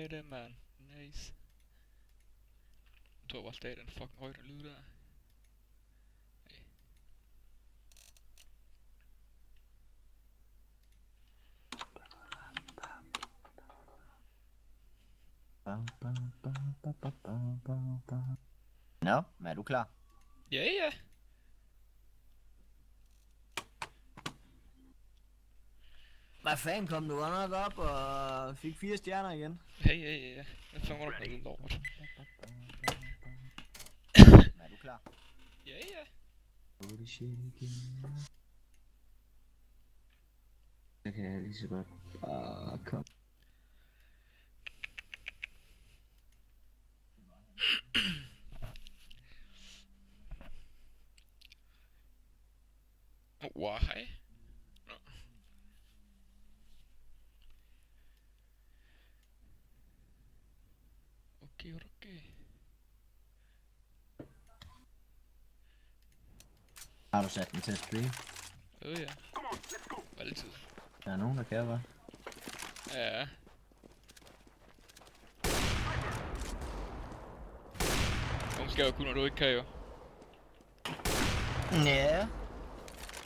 det, man. Nice. Jeg tror bare stadig den fucking højt lyd der. Hey. Nå, er du klar? Ja, ja. Hvad fanden kom du godt nok op og fik 4 stjerner igen? Ja. Jeg fanger dig noget lort. Er du klar? Ja, ja. Holy shit igen. Så kan jeg lige så godt bare komme. Why? Okay. Har du sat den til at stream? Ja. Altid. Der er nogen, der kan, hva'? Ja. Nogen skal jo kunne, når du ikke kan jo. Ja.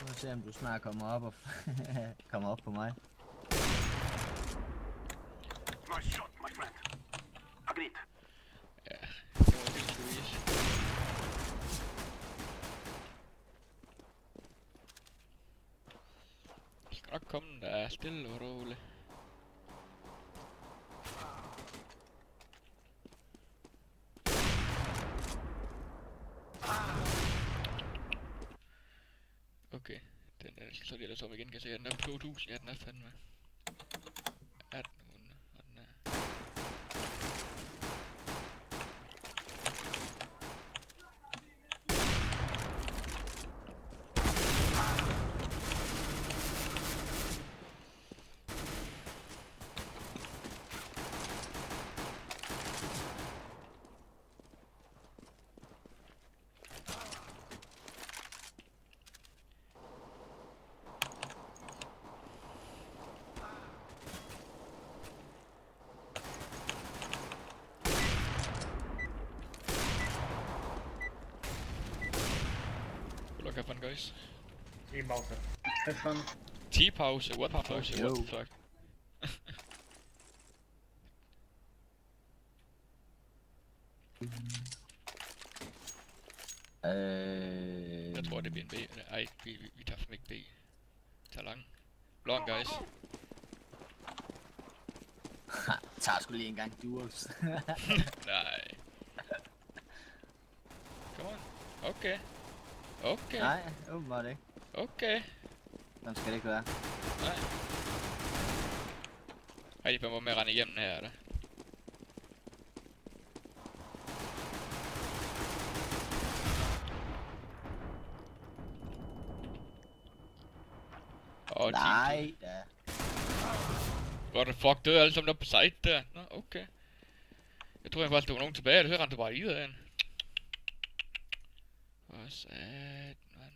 Nu må se, om du snart kommer op og kommer op på mig. Nice shot, my friend. Agreed. Ja, det var helt Louise. Det skal nok komme, der er stille og roligt. Okay, den er så lige ellers om igen, kan jeg se, at den er på 2000, ja den er fandme. 1800, og den er... Good luck, have fun, guys. T-Bowser. Have fun. T-pause, what the fuck, Yo. what the fuck? Jeg tror det bliver en B. Ej, vi tager fandme ikke B. Vi tager lang. Long, guys. Tager sgu lige en gang duels. Nej. Come on. Okay. Nej, åbenbart ikke. Okay. Sådan skal det ikke være. Nej. Ej, de får med at rende igennem her, eller? Nej, da. What the fuck, døde alle sammen op på site der. Nå, okay. Jeg tror faktisk, der var nogen tilbage, så rendte bare i af en. Hvor sat, mand.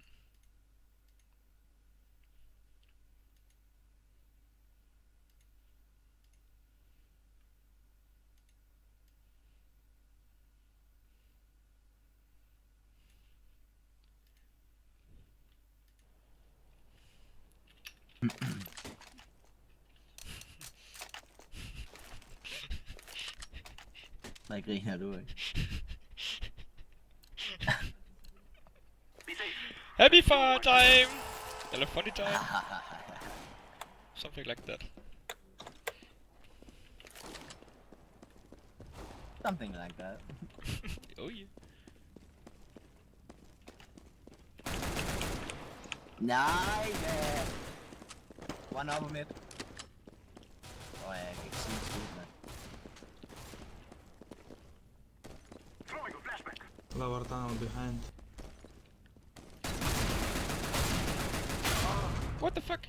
Hvad griner du ikke? Be safe. Happy fun time! Eller funny time. Something like that. Something like that. Oh yeah. Nej, da. One over mid. Jeg kan ikke sige skid, mand. Throwing a flashback. Lower down behind. What the fuck?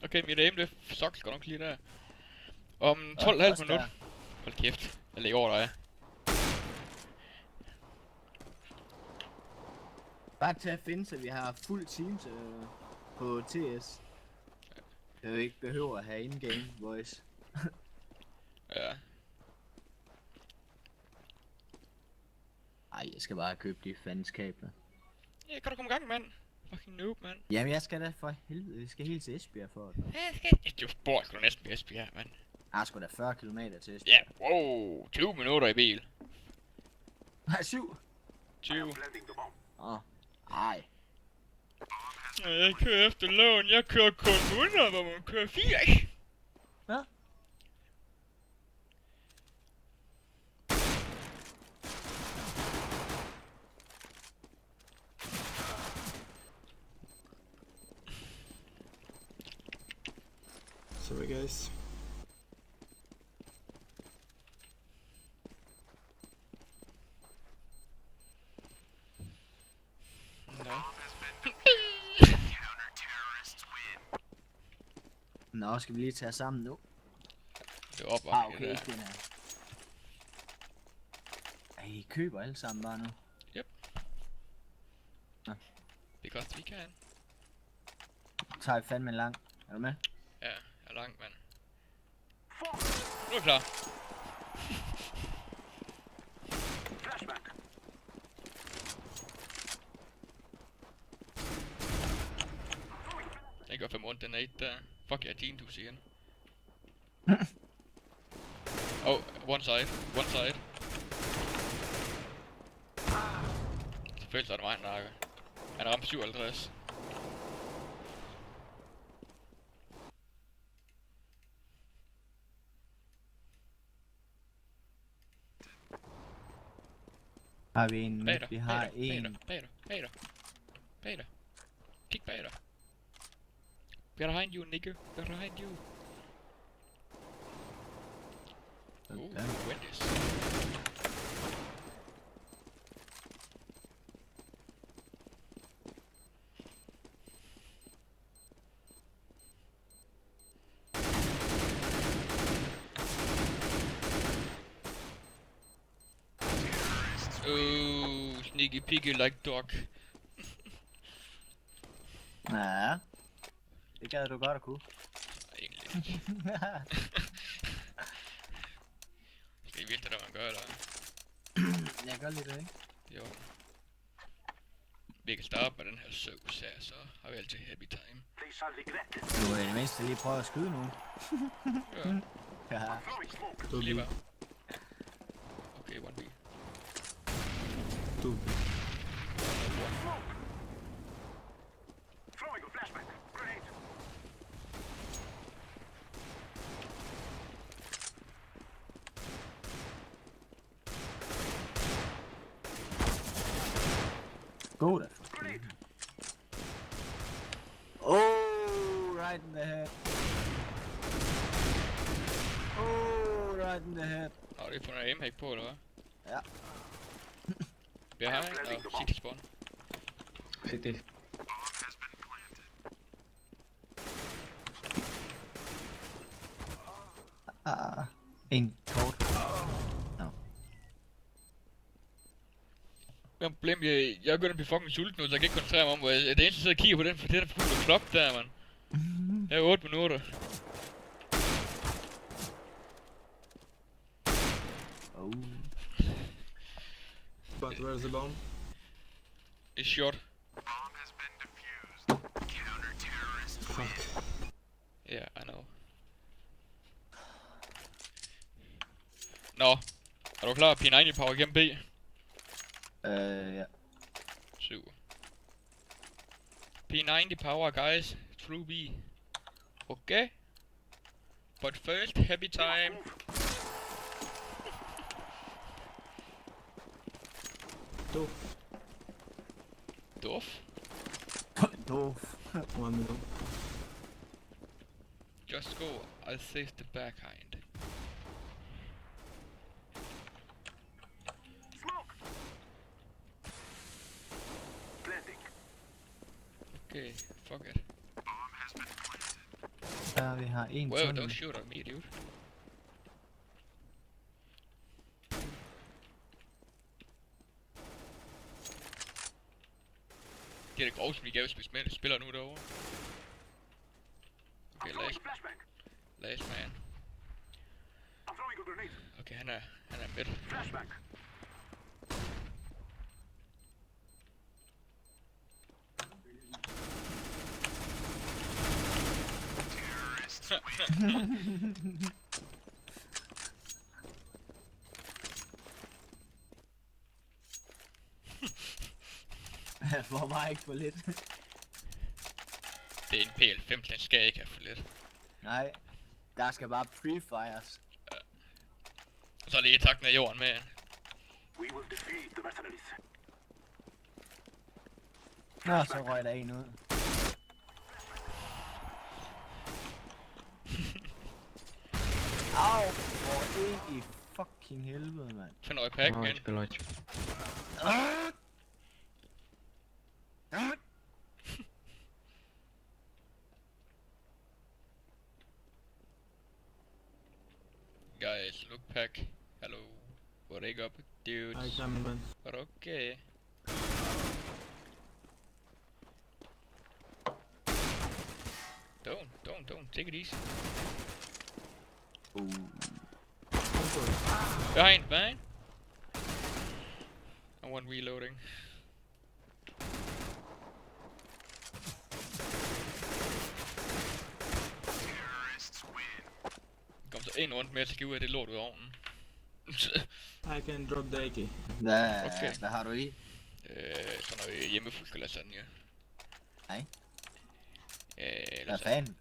Okay, mit aim det sucks godt nok lige der. Om 12,5 minutter. Hold kæft. Jeg ligger over dig. Bare til at finde, så vi har fuld teams på TS. Jeg ikke behøver at have in-game voice. Ja. skal bare købe de fandens kabler. Ja, kan du komme i gang, mand? Fucking noob, mand. Jamen jeg skal da for helvede, vi skal helt til Esbjerg for det. Du bor sgu næsten ved Esbjerg, mand. Jeg skal da 40 km til Ja, Esbjerg. wow, 20 minutter i bil. Nej, 7. 20. Planting the bomb. Åh, ej. Jeg kører efter loven, jeg kører kun 100, hvor man kører 80. Hvad? Sorry guys. Nå. Nå, skal vi lige tage os sammen nu? Det er op og Okay, ikke den her. Ej, I køber alle sammen bare nu. Because we can. Tager vi fandme en lang. Er du med? Ja, jeg er langt, mand. Nu er jeg klar. Flashback. Den gør 5 rundt, den er 1 der. Fuck, jeg er din, du siger. Oh, one side. Selvfølgelig så er det mig, en nakke. Han er ramt 57. Har vi en Bag midt? dig, Vi har en. bag dig. Kig bag dig. Behind you, nigger. Behind you. Okay. Wendy's. Oh, sneaky piggy like dog. Ja. Det gad du godt at kunne. Egentlig. Skal I vide, hvad man gør, eller? Jeg gør lige det, ikke? Jo. Vi kan starte med den her sauce her, så har vi altid happy time. They shall regret. Du er i det mindste lige prøve at skyde nu. Ja, Ja. Throwing smoke. Du lige B. bare. Okay, 1B. Du B. Throwing a flashback. Grenade. God da. Grenade. Oh, right in the head. Oh, right in the head. Har du fundet aim-hack på, eller hvad? Ja. Behind og city spawn. City. En kort. Jeg har problem, jeg er begyndt at blive fucking sulten nu, så jeg kan ikke koncentrere mig om, hvor jeg det eneste, jeg sidder og kigger på den, for det er der fuldt klok der, mand. Jeg er 8 minutter. Oh. But where's the bomb? It's short. Fuck. Yeah, I know. Nå, er du klar? P90 power gennem B? Ja. 7. P90 power, guys. Through B. Okay? But first, happy time. Du. Duff. Doof. 1 minute. Just go. I'll save the backhand. Smoke. Planting. Okay, fuck it. Ja, vi har en Well, tunnel. don't shoot at me, dude. Det er det groveste, vi gav, hvis vi spiller nu derovre. Okay, I'm throwing last, a flashback. last man. I'm throwing a grenade. Okay, han er midt. Flashback. Jeg får bare ikke for lidt. Det er en PL5, den skal ikke have for lidt. Nej. Der skal bare pre-fires. Og så lige tak med jorden med. We will defeat the mercenaries. Nå, så røg der en ud. Au, hvor ind i fucking helvede, mand. Find noget pack igen. Lodge. Guys, look pack. Hello. What they up, dudes? I come, man. But okay. Don't. Take it easy. Behind, man. I want reloading. Kom så ind rundt med at tage ud af det lort ud af ovnen. I can drop the AK. Okay. Hvad har du i? Sådan noget hjemmefuldt lasagne. Nej. Hvad Lasagne. fanden?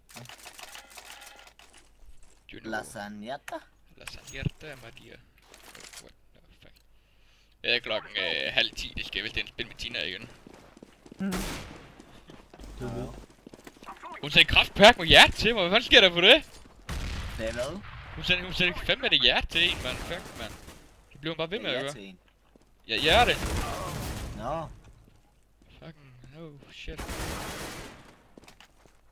Lasagnetta? Lasagnetta, Madia. What the fuck? Det er klokken 9:30, det skal vist ind spille med Tina igen. Hun sagde kraftpack med hjerte til mig, hvad fanden sker der for det? Det er hvad? Hun sagde fandme det hjerte til en, mand. Fuck, mand. Det bliver hun bare ved med at gøre. til en. Ja, hjerte. Nå. Fucking, oh shit.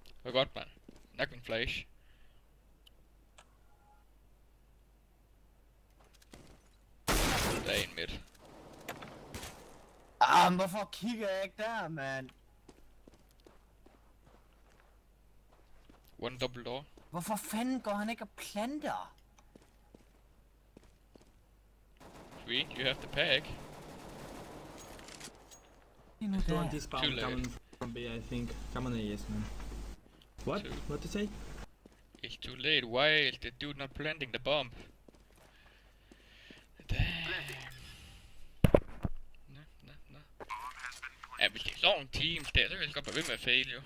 Det var godt, mand. Nok min flash. Der er en midt. Ah, men hvorfor kigger jeg ikke der, mand? One double door. Hvorfor fanden går han ikke og planter? Green, you have the pack. Lige nu Two der. anti-spawn Too late. coming from B, I think. Come on A, yes, man. What? Two. What to say? It's too late. Why is the dude not planting the bomb? Damn. Nå. Ja, hvis det er sådan en team der, så kan jeg godt være ved med at fail, jo.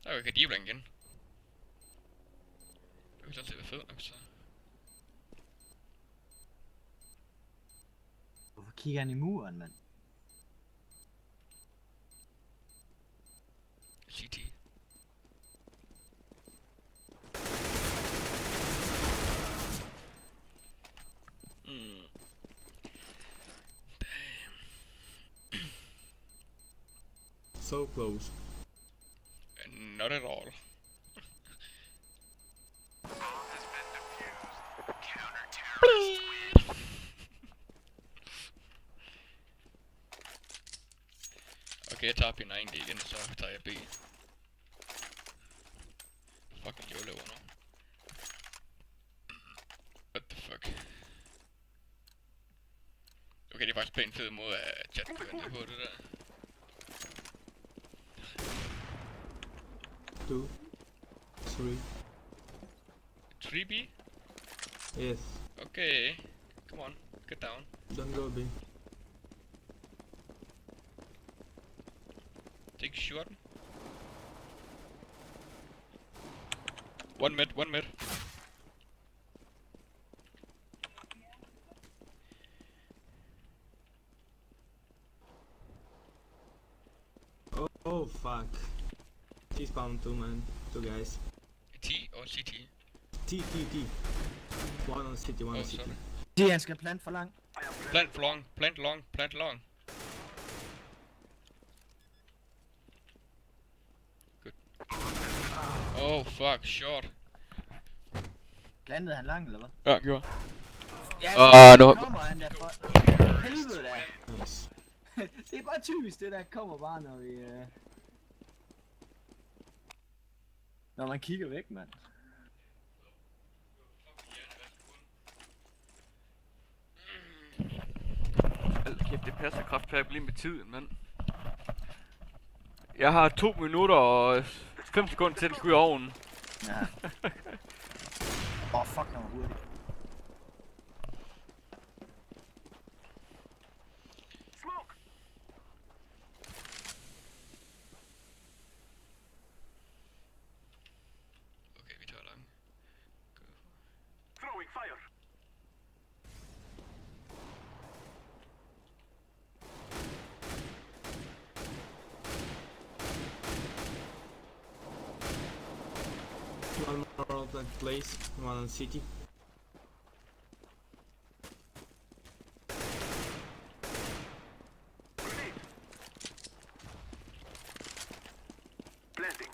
Der kan de blanke igen. Det kan sådan set være fedt nok, så. Hvorfor kigger han i muren, mand? CT. So close. Not at all. Okay, jeg tager pin 90 igen, så tager jeg B. Fucking YOLO nu. What the fuck? Okay, det er faktisk pænt fed måde at chatte på det der. 2, 3. 3B? Yes. Okay. Come on, get down. Don't go B. Take a shot. One mid. Oh fuck. T-spawn 2, man. 2 guys. T or CT? T. One on city, one Oh, on city. sorry. Det han skal plante for langt. Plant long. Good. Oh fuck, short. Plantede han langt, eller hvad? Ja, gjorde. Ja, nu- kommer han der for... Helvede da. Nice. Det er bare typisk det der kommer bare når vi... Når man kigger væk, mand. Hold kæft, det passer kraftpack lige med tiden, mand. Jeg har 2 minutter og 5 sekunder til at skyde ovnen. Ja. Fuck, han var hurtig. Smoke! Okay, vi tager lang. Throwing fire! One more of that place, one on city. Grenade! Planting.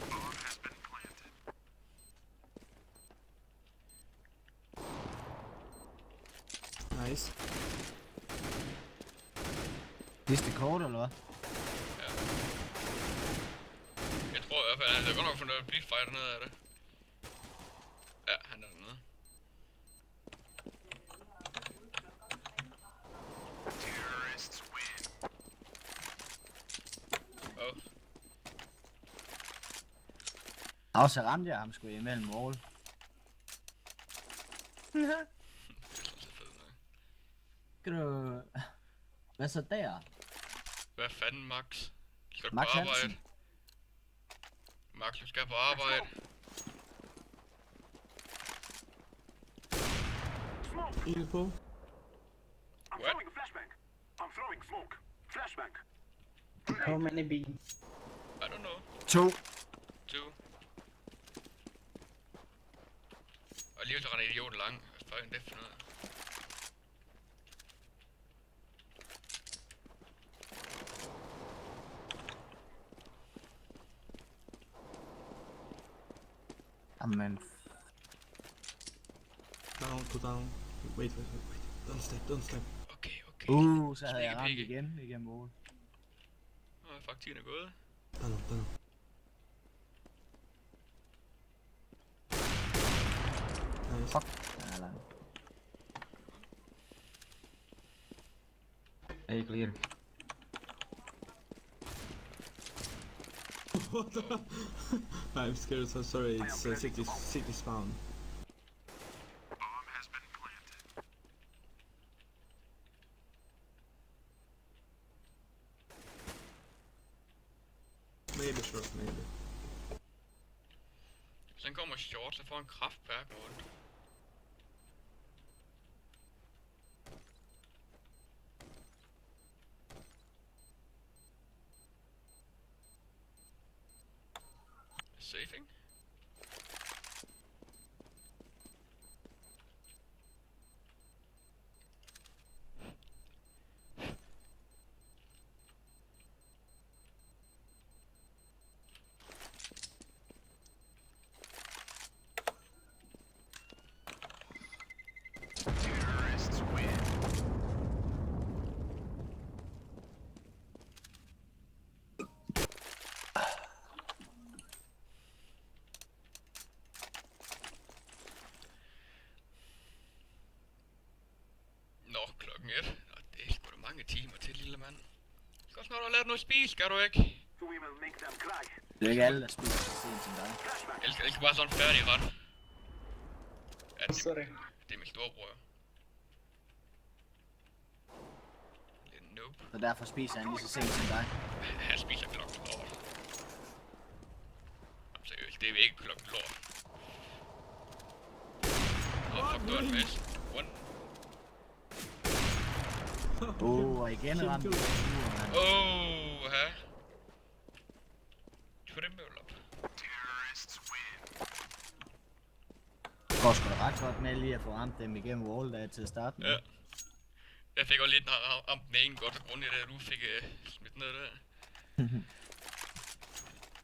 Bomb has been planted. Nice. Sidste kort, eller hvad? Jeg tror i hvert fald, at der er godt nok fundet et bleed fighter ned af det. Ja, han er dernede. Terrorists win. Åh, Og så ramte jeg ham sgu imellem mål. det er så fedt nok. Skal du... Hvad så der? Hvad fanden, Max? Skal du Max på arbejde? Hansen. Max, du skal på arbejde. Smoke! Info. I'm What? throwing a flashbang. I'm throwing smoke. Flashbang. How many beans? I don't know. 2. 2. Og alligevel så render idioten lang. Hvad fanden det for noget? Jamen... Down, go down. Wait. Don't step. Okay. Så havde jeg ramt Pigge. igen mål. Nå, fuck, tiden er gået. Down. Nice. Fuck. Den er lang. Hey, clear. What the? I'm scared, so sorry, it's city spawn. Bomb has been planted. Maybe short, maybe. Så han kommer short, så får han kraftbærk rundt. Safing? Terrorists win. Nå, klokken 1. Nå, det er sgu da mange timer til, lille mand. Skal snart have lært noget at spise, skal du ikke? We will make them cry. Det er ikke alle, der spiser så sent som dig. Flashbang. Jeg skal bare sådan færdig ret. Ja, Sorry. det er min storebror. Det er nope. Så derfor spiser han lige så sent som dig. Han spiser klokken lort. Jamen, seriøst, det er ikke klokken lort. Fuck, du er en miss. One. Og igen ramte jeg muren, mand. Ha. Trimøl op. Terrorists win. Det går sgu da ret godt med lige at få ramt dem igennem wall til at starte med. Ja. Jeg fik også lidt ramt den ene godt af grund af det, at du fik smidt ned der.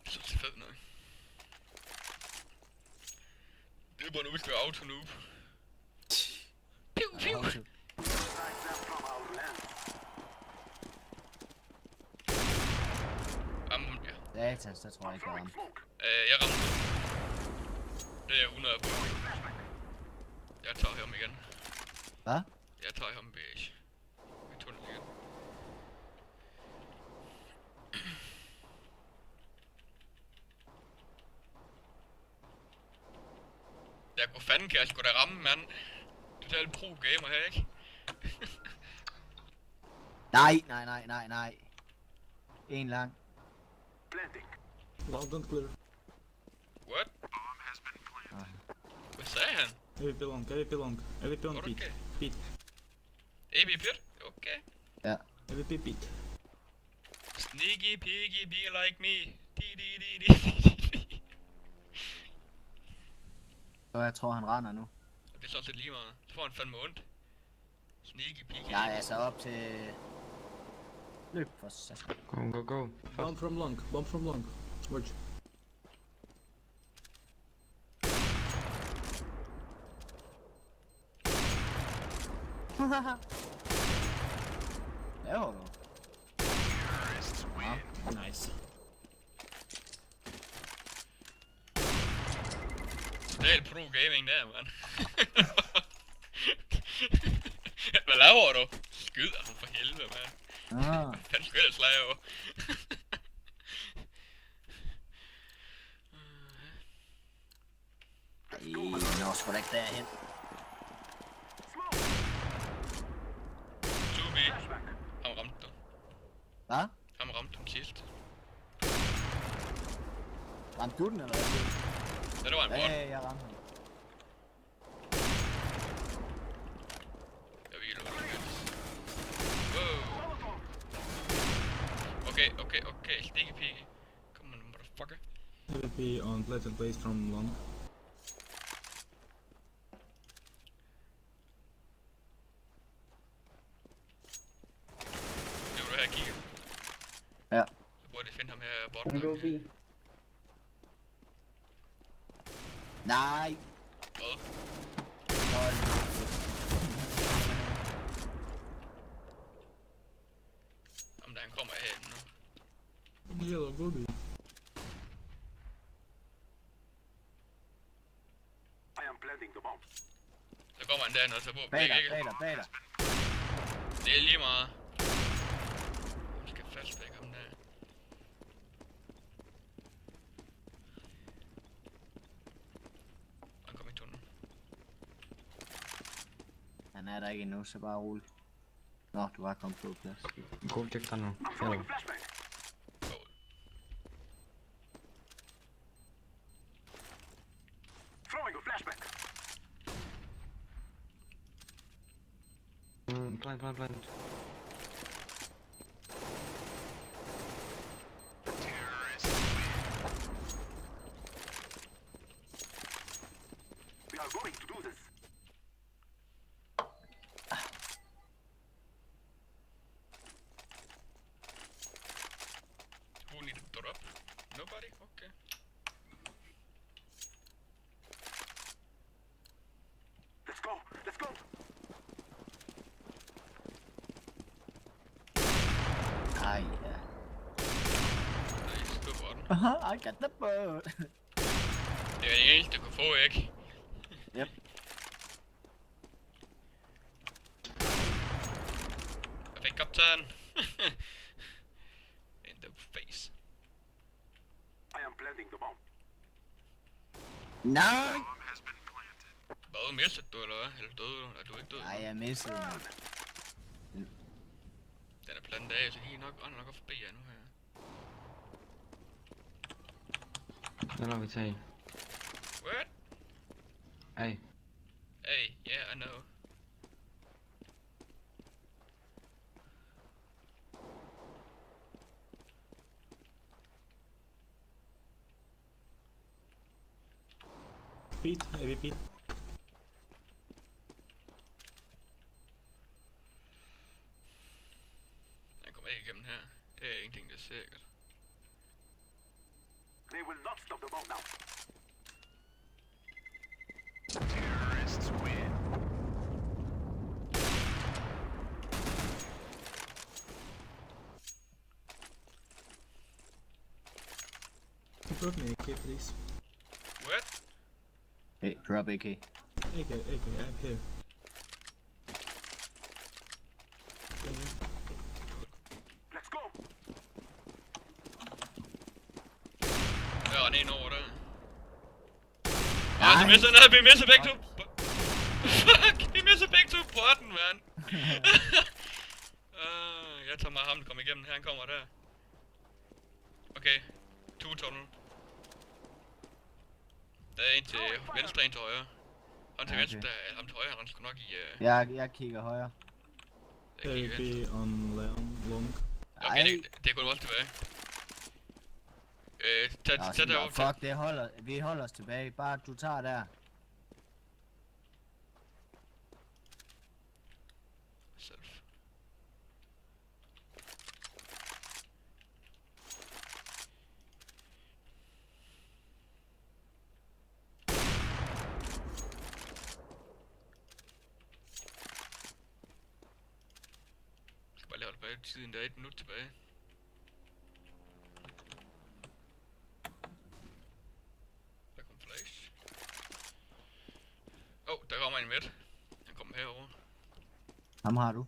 Så det er fedt nok. Det er bare nu, vi skal auto-noob. Piu, piu. Auto. Strike them from our land. Ja. Satans, der tror jeg ikke, jeg Throwing ramte. smoke. Jeg ramte. Det er jeg 100 på. Jeg tager ham igen. Hvad? Jeg tager ham ved tunnel igen. hvor fanden kan jeg sgu da ramme, mand? Total pro-gamer her, ikke? Nej. En lang. Planting. Long, don't clear. What? Hvad sagde han? AVP long, AVP long. AVP on Okay. pit. Pit. AB pit? Okay. Ja. AVP pit. Sneaky piggy be like me. Di. Så jeg tror han render nu. Det er sådan set lige meget. Så får han fandme ondt. Sneaky piggy. Jeg er altså op til... Løb for satan. Go. Bomb from long. Watch. Laver du? Nice. Total pro-gaming der, mand. Hvad laver du? Skyder ham for helvede, mand. Han skal ellers lave. Jeg når sgu da ikke derhen. 2B. Ham ramte du. Hvad? Ham ramte den sidst. Ramte du den eller hvad? Det var en bot. Ja, jeg ramte den. Jeg vil ikke wow. Okay. Sneaky piggy. Come on, motherfucker. AVP on pleasant place from long. Det var du her kigge. Ja. Så burde jeg finde ham her bot. One go B. Nej. Hvad? Jamen der han kommer herhen nu. Yellow, go B. I am planting the bomb. Så kommer han derhen og så på Bag begge, dig, ikke? bag dig. Det er lige meget. Jeg skal fastlægge ham der. Han kom i tunnelen. Han er der ikke endnu, så bare rolig. Nå, du var kommet på plads. Go check tunnel. I'm throwing flashbang. Goal. Throwing a flashbang. Plant. We are going to do this. Who needed to drop? Nobody? Okay. Let's go. Ej, ja. Nice, gå for den. I got the bird. Det er det eneste, du kan få, ikke? Yep. Jeg fik kaptajn. In the face. I am planting the bomb. Nej. Hvad, mistede du, eller hvad? Eller døde du? Er du ikke død? Nej, jeg missede den. Den er plantet af, så de er nok andre nok forbi jer nu her. Den har vi taget. What? Hey. Hey, yeah, I know. Pit, AVP. Han kommer ikke igennem her. Det er ingenting, der er sikkert. They will not stop the bomb now. Drop me AK, please. What? Hey, drop AK. AK, I'm here. Let's go. Der er en over der. Nej, vi misser begge to. Fuck, vi misser begge to botten, mand. Jeg tager mig ham, der kommer igennem her. Han kommer der. Okay, 2 tunnel. Der er en til venstre, en til højre. Han til venstre, ham til højre, han skal nok i... Jeg kigger højre. Jeg kigger venstre. Therapy on long. Okay, det går også tilbage. Tag derovre. Fuck, vi holder os tilbage. Bare du tager der. Self. Jeg skal bare lige holde tilbage tiden, der er 1 minut tilbage. Der kom flash. Der kommer en midt. Han kommer herover. Ham har du.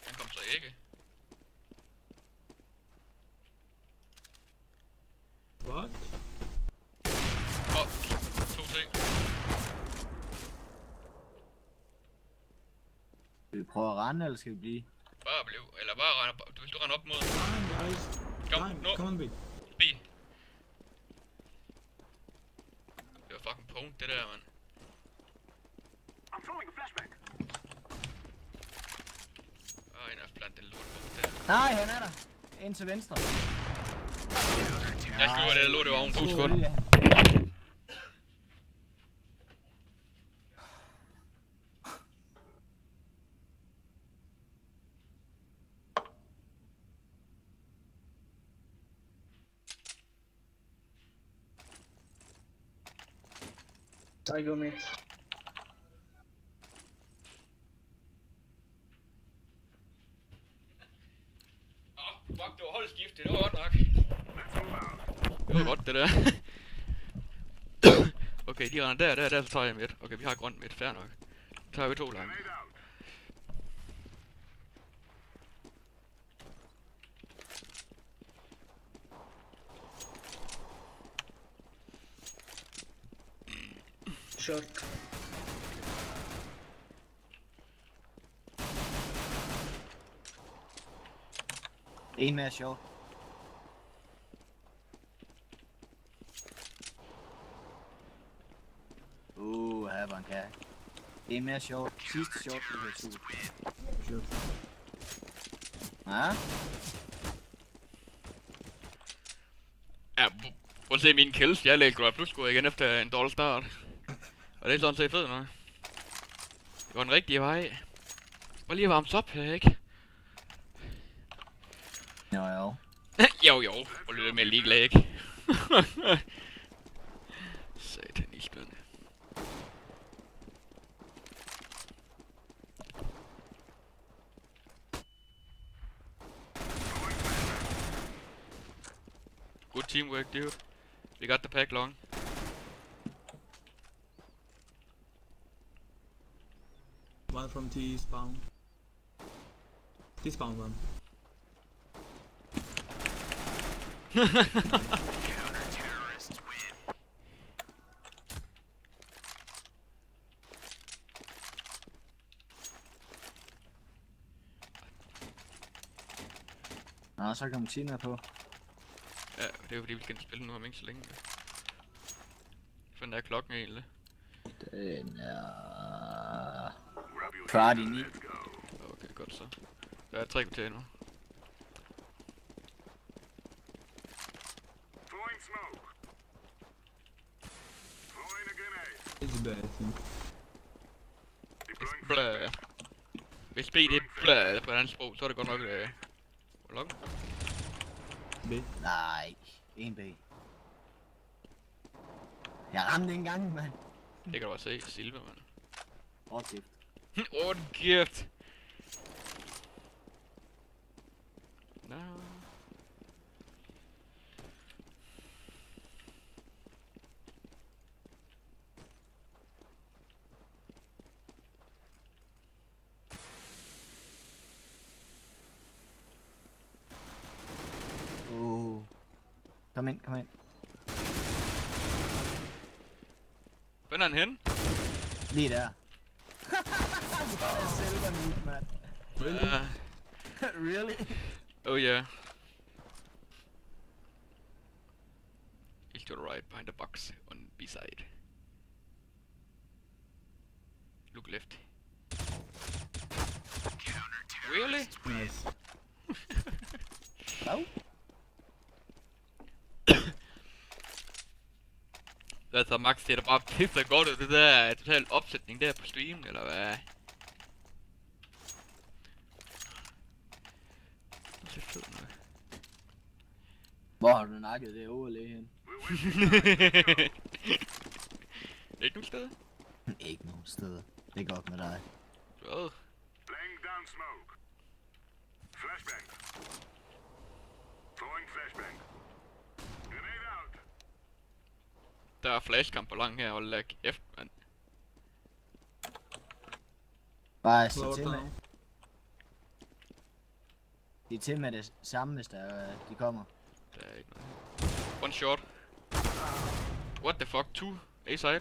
Han kom så ikke. What? 2 ting. Skal vi prøve at rende, eller skal vi blive? Bare bliv, eller bare rende op. Du rende op mod. Time, guys. Kom, Time. nu. Come on, B. B. Det var fucking punkt, det der, mand. I'm throwing a flashback. En af blandt den lort der. Nej, han er der. Ind til venstre. Jeg skriver det, lort, det var oven på skot. I go mid. Fuck, det var holdskiftet, det var godt nok. Det var godt, det der. Okay, de render der, så tager jeg midt. Okay, vi har grønt midt, fair nok. Så tager vi 2 lange. Short. En mere short. Her var en kære. En mere short. Sidste short, det er super. Sure. Ja? Ja, prøv at se mine kills. Jeg lægger grab plus igen efter en dårlig start. Og det er sådan set fedt nok. Det går den rigtige vej. Bare lige varmes op her, ikke? Jo. jo. Og lidt mere ligeglad, ikke? Satan i spændende. Good teamwork, dude. We got the pack long. One from T spawn. T spawn one. Nå, så kom Tina på. Ja, det er jo fordi vi skal spille nu om ikke så længe. Hvordan er klokken egentlig? Den er... kvart i 9. Okay, godt så. Der er 3 kvarter nu. Throwing smoke. Throwing a grenade. It's bad, I think. Deploying Blæh. Hvis B det er blæh på et andet sprog, så er det godt nok hvor langt? B. Nej, en B. Jeg ramte en gang, mand. Det kan du også se. Silva, mand. Rådgift. Åh, den gift! No. Kom ind. Hvor er han henne? Lige der. Silver meat, mand. Really? Oh yeah. He's to the right, behind the box, on B side. Look left. Really? Nice. Hvad? Altså Max, det er da bare pisse godt ud, det der total opsætning der på streamen, eller hvad? Det er fedt nok. Hvor har du nakket det overlæg hen? Ikke nogen steder? Ikke nogen steder. Det er godt med dig. Hvad? Laying down smoke. Flashbang. Throwing flashbang. Grenade out. Der er flashkamp på lang her, og lag F, mand. Bare sig Lower til med. down. De er til med det samme, hvis de kommer. Der er ikke noget. One shot. What the fuck? 2 A-side?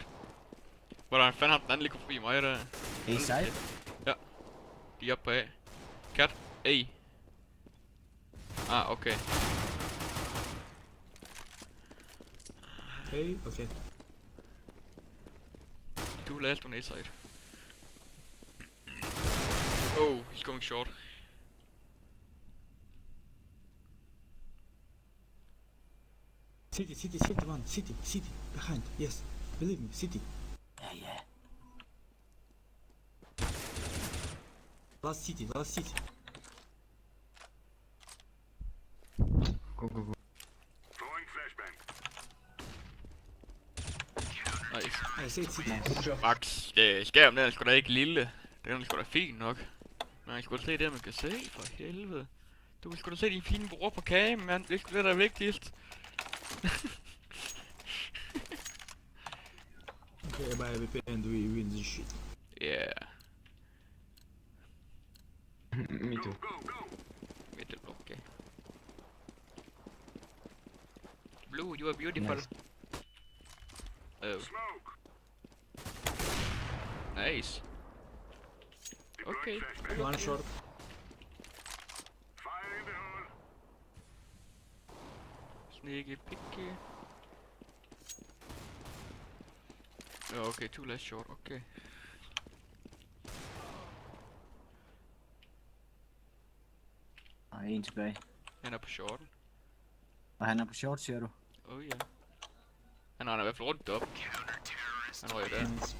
Hvordan fanden har den anden lige kunne forbi mig der? A-side? Ja. De er oppe på A. Cat. A. Ah, okay. Okay. 2 last on A-side. Oh, he's going short. City one, city, behind, yes. Believe me, city. Ja. Last city. Go. Throwing flashbang. Nice. I said city. Good job. Max, skærmen den er sgu da ikke lille. Den er sgu da fin nok. Men jeg skulle da se det, man kan se, for helvede. Du kan sgu da se din fine bror på kagen, mand. Det er sgu det, der er vigtigst. Okay, buy AWP and we win this shit. Yeah. Me too. Go. Middle, okay. Blue, you are beautiful. Nice. Oh, Smoke. nice. Deploying Okay. flashbang. One short. Fire in the hole. Sneaky picky. Oh, okay, 2 less short, okay. Og en tilbage. Han er på shorten. Og han er på short, siger du? Oh yeah. Han har i hvert fald rundt op. Han røg der. Nice.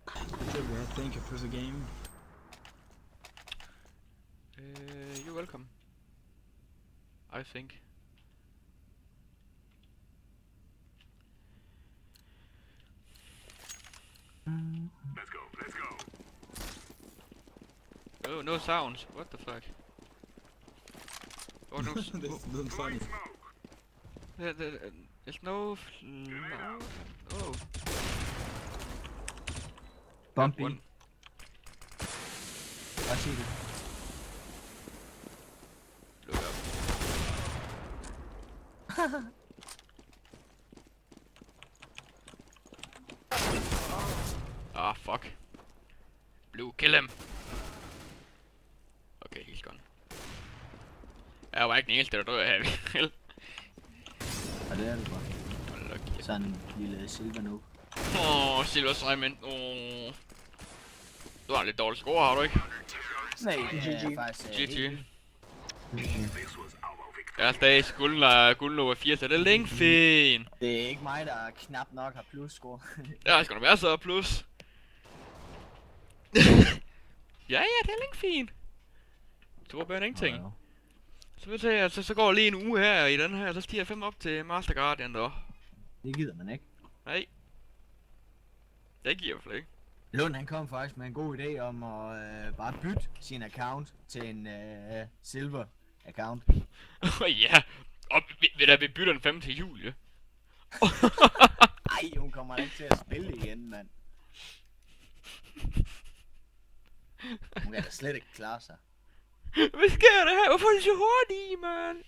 Good job, guys. Thank you for the game. You're welcome. I think. Let's go. Oh, no sounds. What the fuck? Oh, no. That's not funny. Throwing smoke. There's no. Oh. Bumpy. One. Hvad siger du? Look up. Ah, fuck. Blue, kill him. Okay, he's gone. Jeg var ikke den eneste, der døde her. Vel? Og det er det bare. Lucky. Sådan en lille silver nu. Silver Simon. Du har en lidt dårlig score, har du ikke? Nej, det er GG. faktisk... GG. This was our victory. Jeg er stadig guld over 4, så det er længe fin. Det er ikke mig, der knap nok har plus score. Jeg skal da være så plus. ja, det er længe fin. Så var ingenting. Nå, Så ved jeg, så går lige en uge her i den her, så stiger jeg 5 op til Master Guardian der. det gider man ikke. Nej. Det giver jeg slet ikke. Lund han kom faktisk med en god idé om at bare bytte sin account til en silver account. ja, og vi bytter den 5 til Julie. Ej, hun kommer ikke til at spille igen, mand. Hun kan da slet ikke klare sig. Hvad sker der her? Hvorfor er det så hurtigt, mand?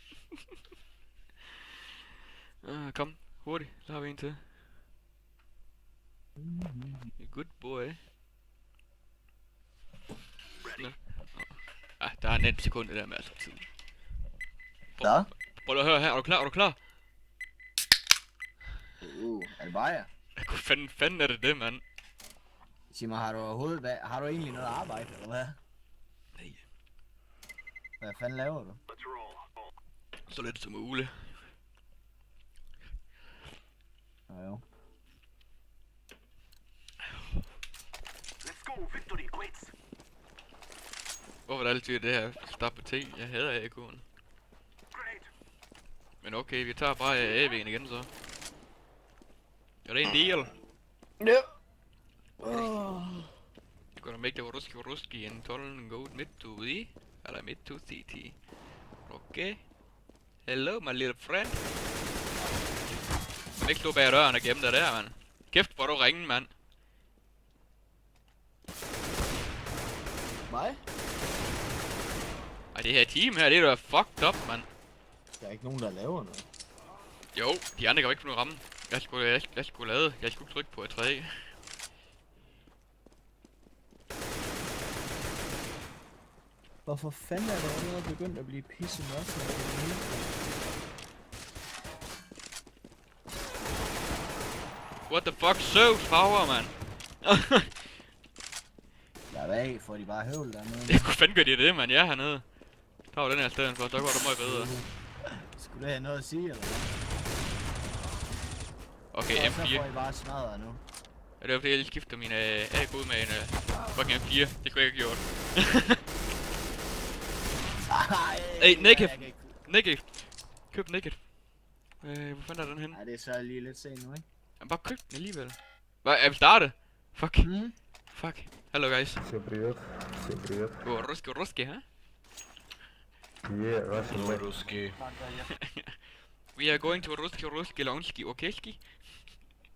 Kom, hurtigt, så har vi en til. Good boy. Nå. Ah, der er en enkelt sekund der med altså tid. Hvad? Prøv at høre her, er du klar? Er du klar? Er det bare jer? Hvad fanden er det, mand? Sig mig, har du egentlig noget arbejde, eller hvad? Nej. Hvad fanden laver du? Let's roll. Så lidt som muligt. Nå jo. Let's go. Victory awaits. Hvorfor er det altid det her stop på T? Jeg hader AK'en. Grenade. Men okay, vi tager bare AV'en igen så. Er det en deal? Ja. You're gonna make the Ruski and tunnel and go mid to E? Eller mid to CT. Okay. Hello, my little friend. Man ikke stå bag døren og gemme dig der, mand. Kæft, hvor du ringe, mand. Mig? Ej, det her team her, det er da fucked up, mand. Der er ikke nogen, der laver noget. Jo, de andre kan jo ikke få noget ramme. Jeg skulle trykke på et træ. Hvorfor fanden er det allerede begyndt at blive pisse mørkt? What the fuck, so power, man. Lad af, får de bare høvl dernede. Jeg kunne fandme gøre det, man. Jeg er hernede. Tag den her stedet for, så går det meget bedre. Skulle det have noget at sige, eller hvad? Okay, Og så M4. får I bare smadret nu. Ja, det var fordi jeg lige skifter min AK ud med en fucking M4. Det kunne jeg ikke have gjort. Hey, naked! Naked! Køb naked. Hvor fanden er den henne? Ja, det er så lige lidt sent nu, ikke? Jamen, bare køb den alligevel. Hvad, er vi startet? Fuck. Mm. Fuck. Hello guys. Всем привет. Всем привет. Ruski, huh? Yeah, Russian man. Русский. We are going to Ruski Longski, okay ski?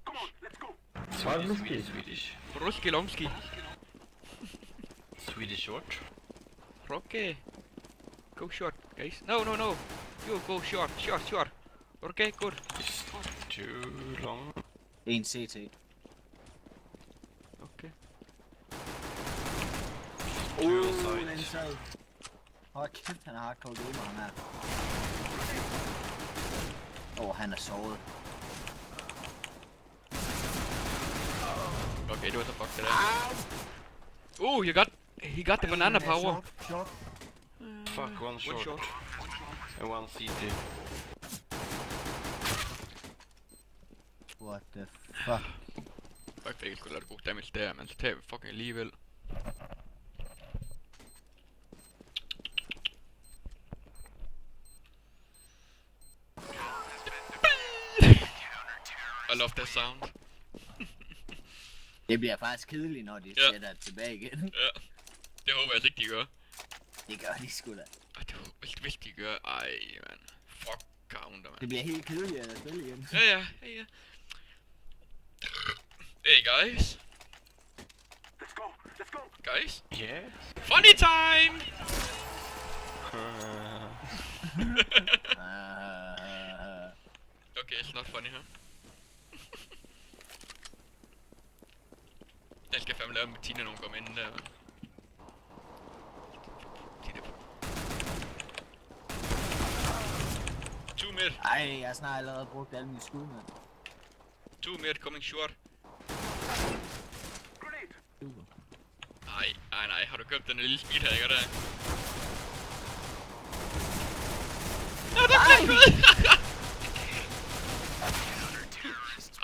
Come on. Let's go. Swedish. Ruski Longski. Swedish short. Okay. Go short, guys. No. You go short. Okay, good. It's too long. En CT. Okay. Den sad. Hold kæft, han er hardcore gamer, han er. Han er såret. Okay, det var så fuck det der. He got the banana power. Short. Fuck, one short. And one CT. What the fuck? Fuck, jeg skulle lade det god damage der, men så tager vi fucking alligevel. I love that sound. Det bliver faktisk kedeligt, når de Ja. sætter tilbage igen. Ja, det håber jeg altså ikke, de gør. Det gør de sgu da. Ej, det håber hvis de gør. Ej, man. Fuck counter, man. Det bliver helt kedeligt at spille igen. Ja. Hey, guys. Let's go. Guys. Yeah. Funny time! Okay, it's not funny, huh? Den skal fandme lave med Tina, når hun kommer ind der. Tina. 2 mid. Ej, jeg har snart allerede brugt alle mine skud, mand. 2 mid coming short. Grenade. Super. Nej, har du købt den lille speedhacker der? Nå, der er den!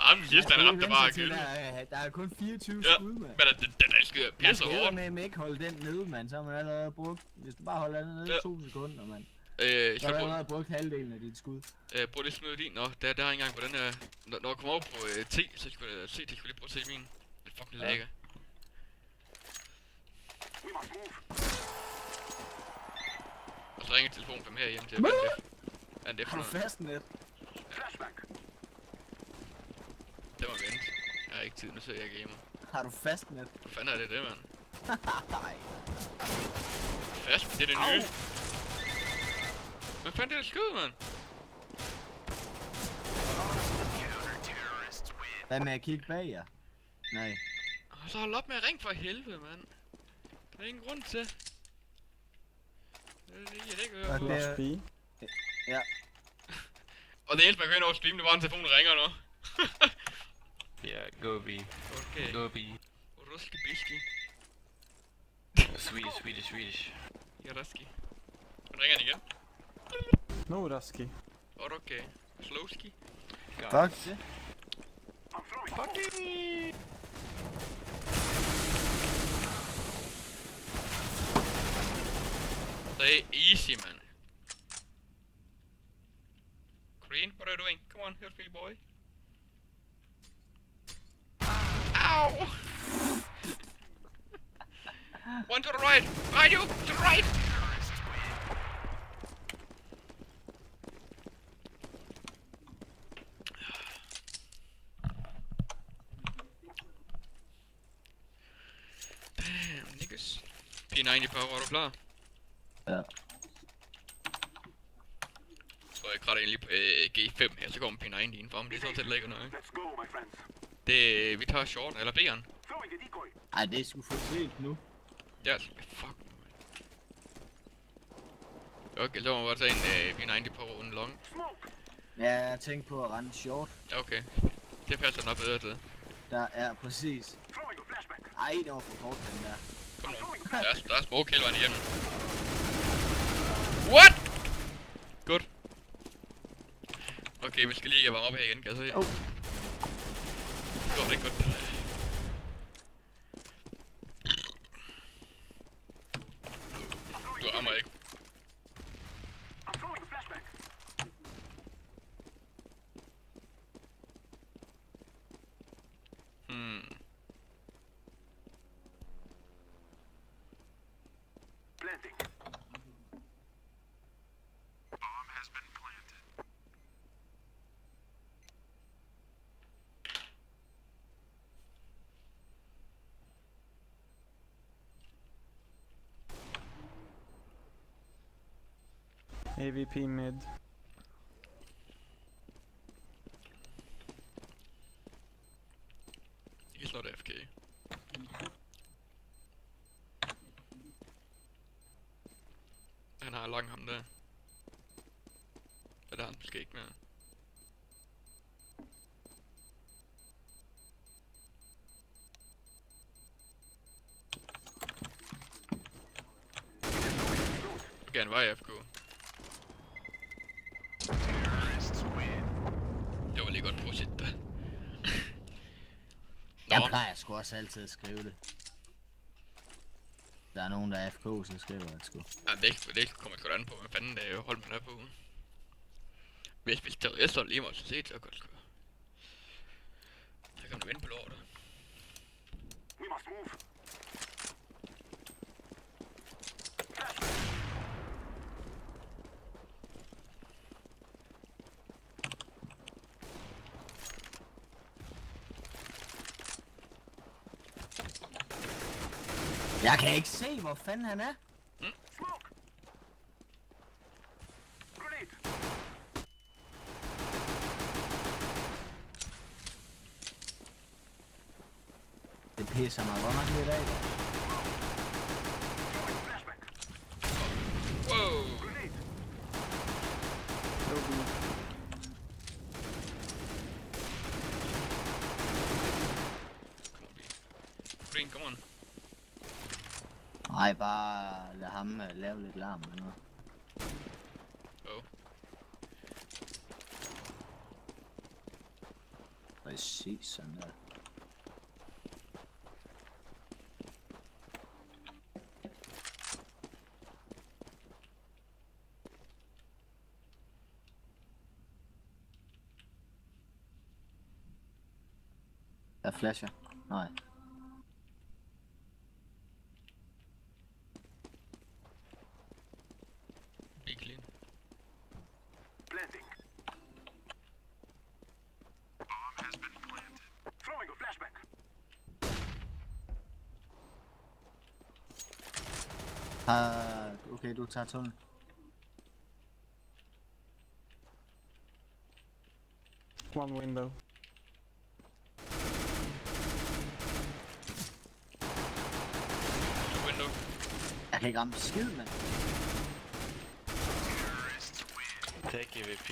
Jamen, yes, den ramte bare gylden. Der er kun 24 Ja, skud, mand. men den der skyder Man pisser skal hårdt. med ikke holde den nede, mand. Så har man allerede brugt... Hvis du bare holder den nede i Ja. 2 sekunder, mand. Så Så har du allerede brugt halvdelen af dit skud. prøv lige at smide din. Nå, der er ikke engang på den her. Når jeg kommer over på T, så skulle jeg se, lige prøve at se min. Det er fucking lækker. We must move. Og så ringer telefonen fra her hjem til at vende det. Har du fastnet? Flashback. Det må vente. Jeg har ikke tid, nu sidder jeg gamer. Har du fastnet? Hvad fanden er det, mand? Nej. Fast, det er det nye. Hvad fanden er det skud, mand? Hvad med at kigge bag jer? Nej. Og så hold op med at ringe for helvede, mand. Der er ingen grund til. Det ikke høre Og på. det- Rush B. Ja. Og det eneste man kan høre over stream, det var en telefon, der ringer nu. Yeah, go B. Okay. Go B. Ruski biski. Swedish. Ja, Ruski. Og ringer han igen. No Rusky. Okay. Slowski. Fuck det. I'm throwing smoke. Det er easy, man. Green, what are you doing? Come on, help me, boy. Ow! One to the right! Behind you! To the right! Damn, niggas. P90 power, er du klar? Ja. Så jeg kratter egentlig på G5 her, så kommer P90 indenfor, men det er sådan set lækker nok. Let's go, my friends. Det, vi tager short, eller B'eren. Throwing a decoy. Ej, det er sgu for sent nu. Ja, fuck. Okay, så må man bare tage en P90 på en long. Smoke. Ja, jeg tænkte på at rende short. Ja, okay. Det passer nok bedre til. Der er præcis. Throwing a flashback. Ej, det var for kort, den der. Kom nu. Der er smoke hele vejen igennem. What? Godt. Okay, vi skal lige varme op her igen, kan jeg se. Oh. Godt, det er godt. Du rammer ikke. I'm throwing a flashback. Planting. AVP mid. He's not AFK. Han har lang ham der. Eller han måske ikke mere. Okay, han var AFK. Det var lige godt projekt der. Jeg plejer sgu også altid at skrive det. Der er nogen, der er FK, så skriver jeg sgu. Ja, det kommer sgu da an på, hvad fanden det er hold man er på. Hvis terrorister lige må se til at godt sgu. Så kan du vinde på lortet. We must move. Jeg kan ikke se, hvor fanden han er. Smoke. Grenade. Det pisser mig godt nok lidt af. Throwing flashback. Wow! Grenade. No B. Green, come on. Nej, bare lad ham lave lidt larm eller noget. Oh. Præcis sådan der. Der flasher. Nej. Be clean. Planting. Throwing a flashback. Okay, du tager tunnel. One window. Jeg kan ikke ramme skid, mand. Take EVP.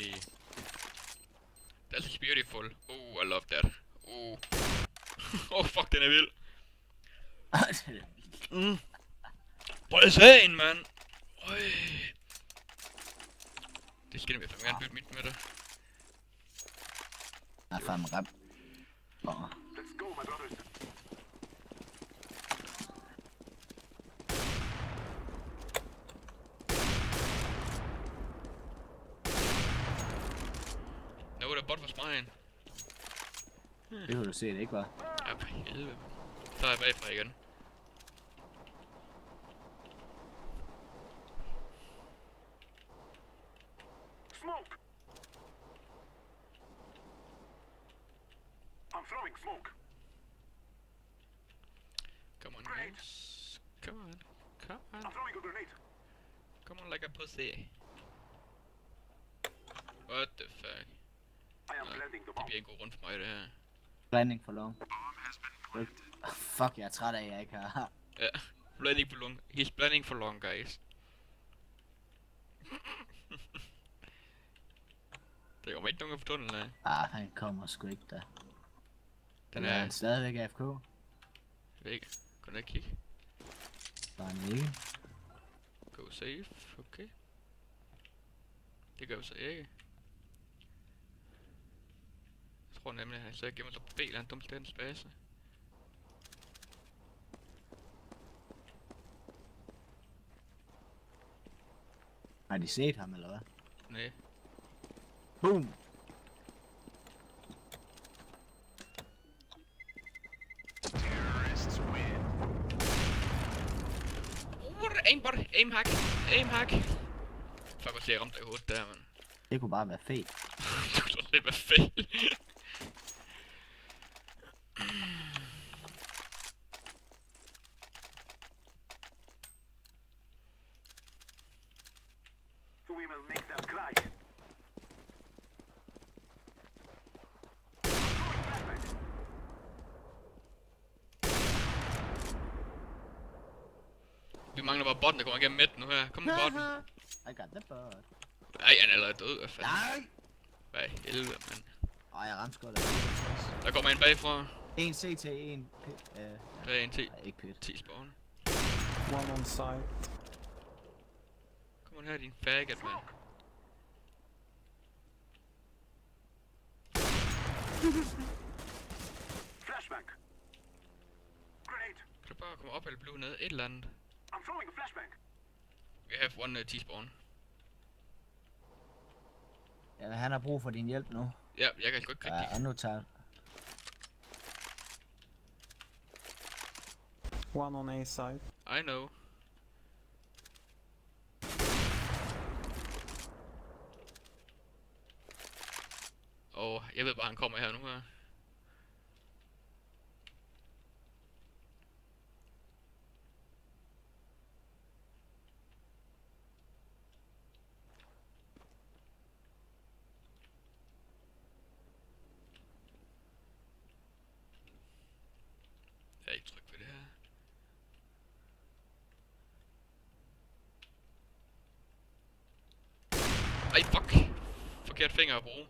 That is beautiful. Oh, I love that. Oh. Oh, fuck, den er vild. Prøv at se en, mand. Øj. Det skal vi fandme gerne bytte mit med det. Jeg er fandme rem. Let's go, my brothers. No, der bot was mine. Det kunne du se, det ikke var. Ja, for helvede. Så er jeg bagfra igen. Smoke. I'm throwing smoke. Come on, guys. Come on. Come on. I'm throwing a grenade. Come on like a pussy. What the fuck? I am planting the Det bomb. bliver ikke god rundt for mig, det her. Blanding for long. Fuck, jeg er træt af, at jeg ikke har. Ja, blending for long. He's blending for long, guys. Der kommer ikke nogen af tunnelen af. Han kommer sgu ikke der. Den Eller er han stadigvæk AFK. væk. Gå ned og kig. Bare en ikke. Go safe. Okay. Det gør vi så ikke. Jeg tror nemlig, at han så gemmer sig på B eller en dum stedens base. Har de set ham, eller hvad? Nej. Boom! Aim hack. Aim hack. Fuck, hvor jeg ramte dig i hovedet der, mand. Det kunne bare være fedt. Du kunne slet være fail. We will make them cry. Vi mangler bare botten, der kommer igennem midten nu her. Kom med botten. I got the bot. Ej, han er allerede død. Hvad fanden? Nej! Hvad i helvede, mand. Jeg ramte sgu da. Der kommer en bagfra. En CT, en pit. Der er en 10. Ikke pit. 10 spawn. One on site. Kom on her, din faggot, mand. Flashbang. Grenade. Kan du bare komme op eller blive ned? Et eller andet. I'm throwing a flashbang. We have one T-spawn. Ja, han har brug for din hjælp nu. Ja, jeg kan sgu ikke rigtig. Ja, nu tager. One on A side. I know. Jeg ved bare, han kommer her nu her. Jeg er ikke tryg ved det her. Ej, fuck! Forkert finger at bruge.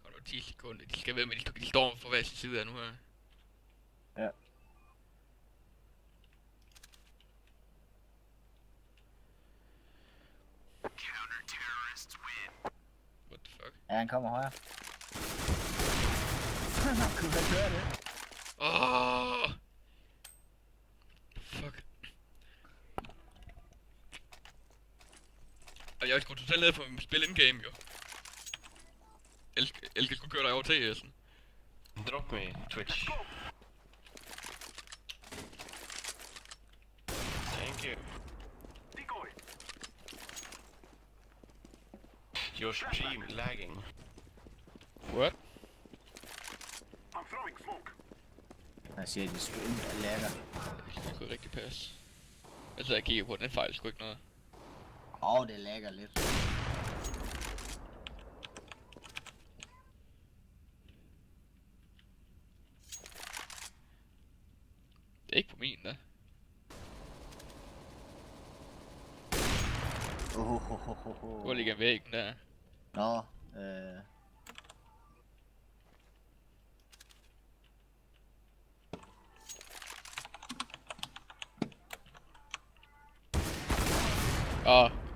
Godt nok 10 sekunder. De skal være med, de står for hver sin side af nu her. Ja. What the fuck? Ja, han kommer højre. Kunne man gøre det? Åh! Fuck. Og jeg skulle totalt ned på at spille in-game, jo. Elke skulle køre dig over TS'en. Drop me, Twitch. Thank you. Decoy. Your stream lagging. What? I'm throwing smoke. Jeg siger, at de stream er lækker. Det kunne rigtig passe. Jeg sidder og kigger på den fejl sgu ikke noget. Det lægger lidt. Det er ikke på min, da. Gå lige gennem væggen der. Nå,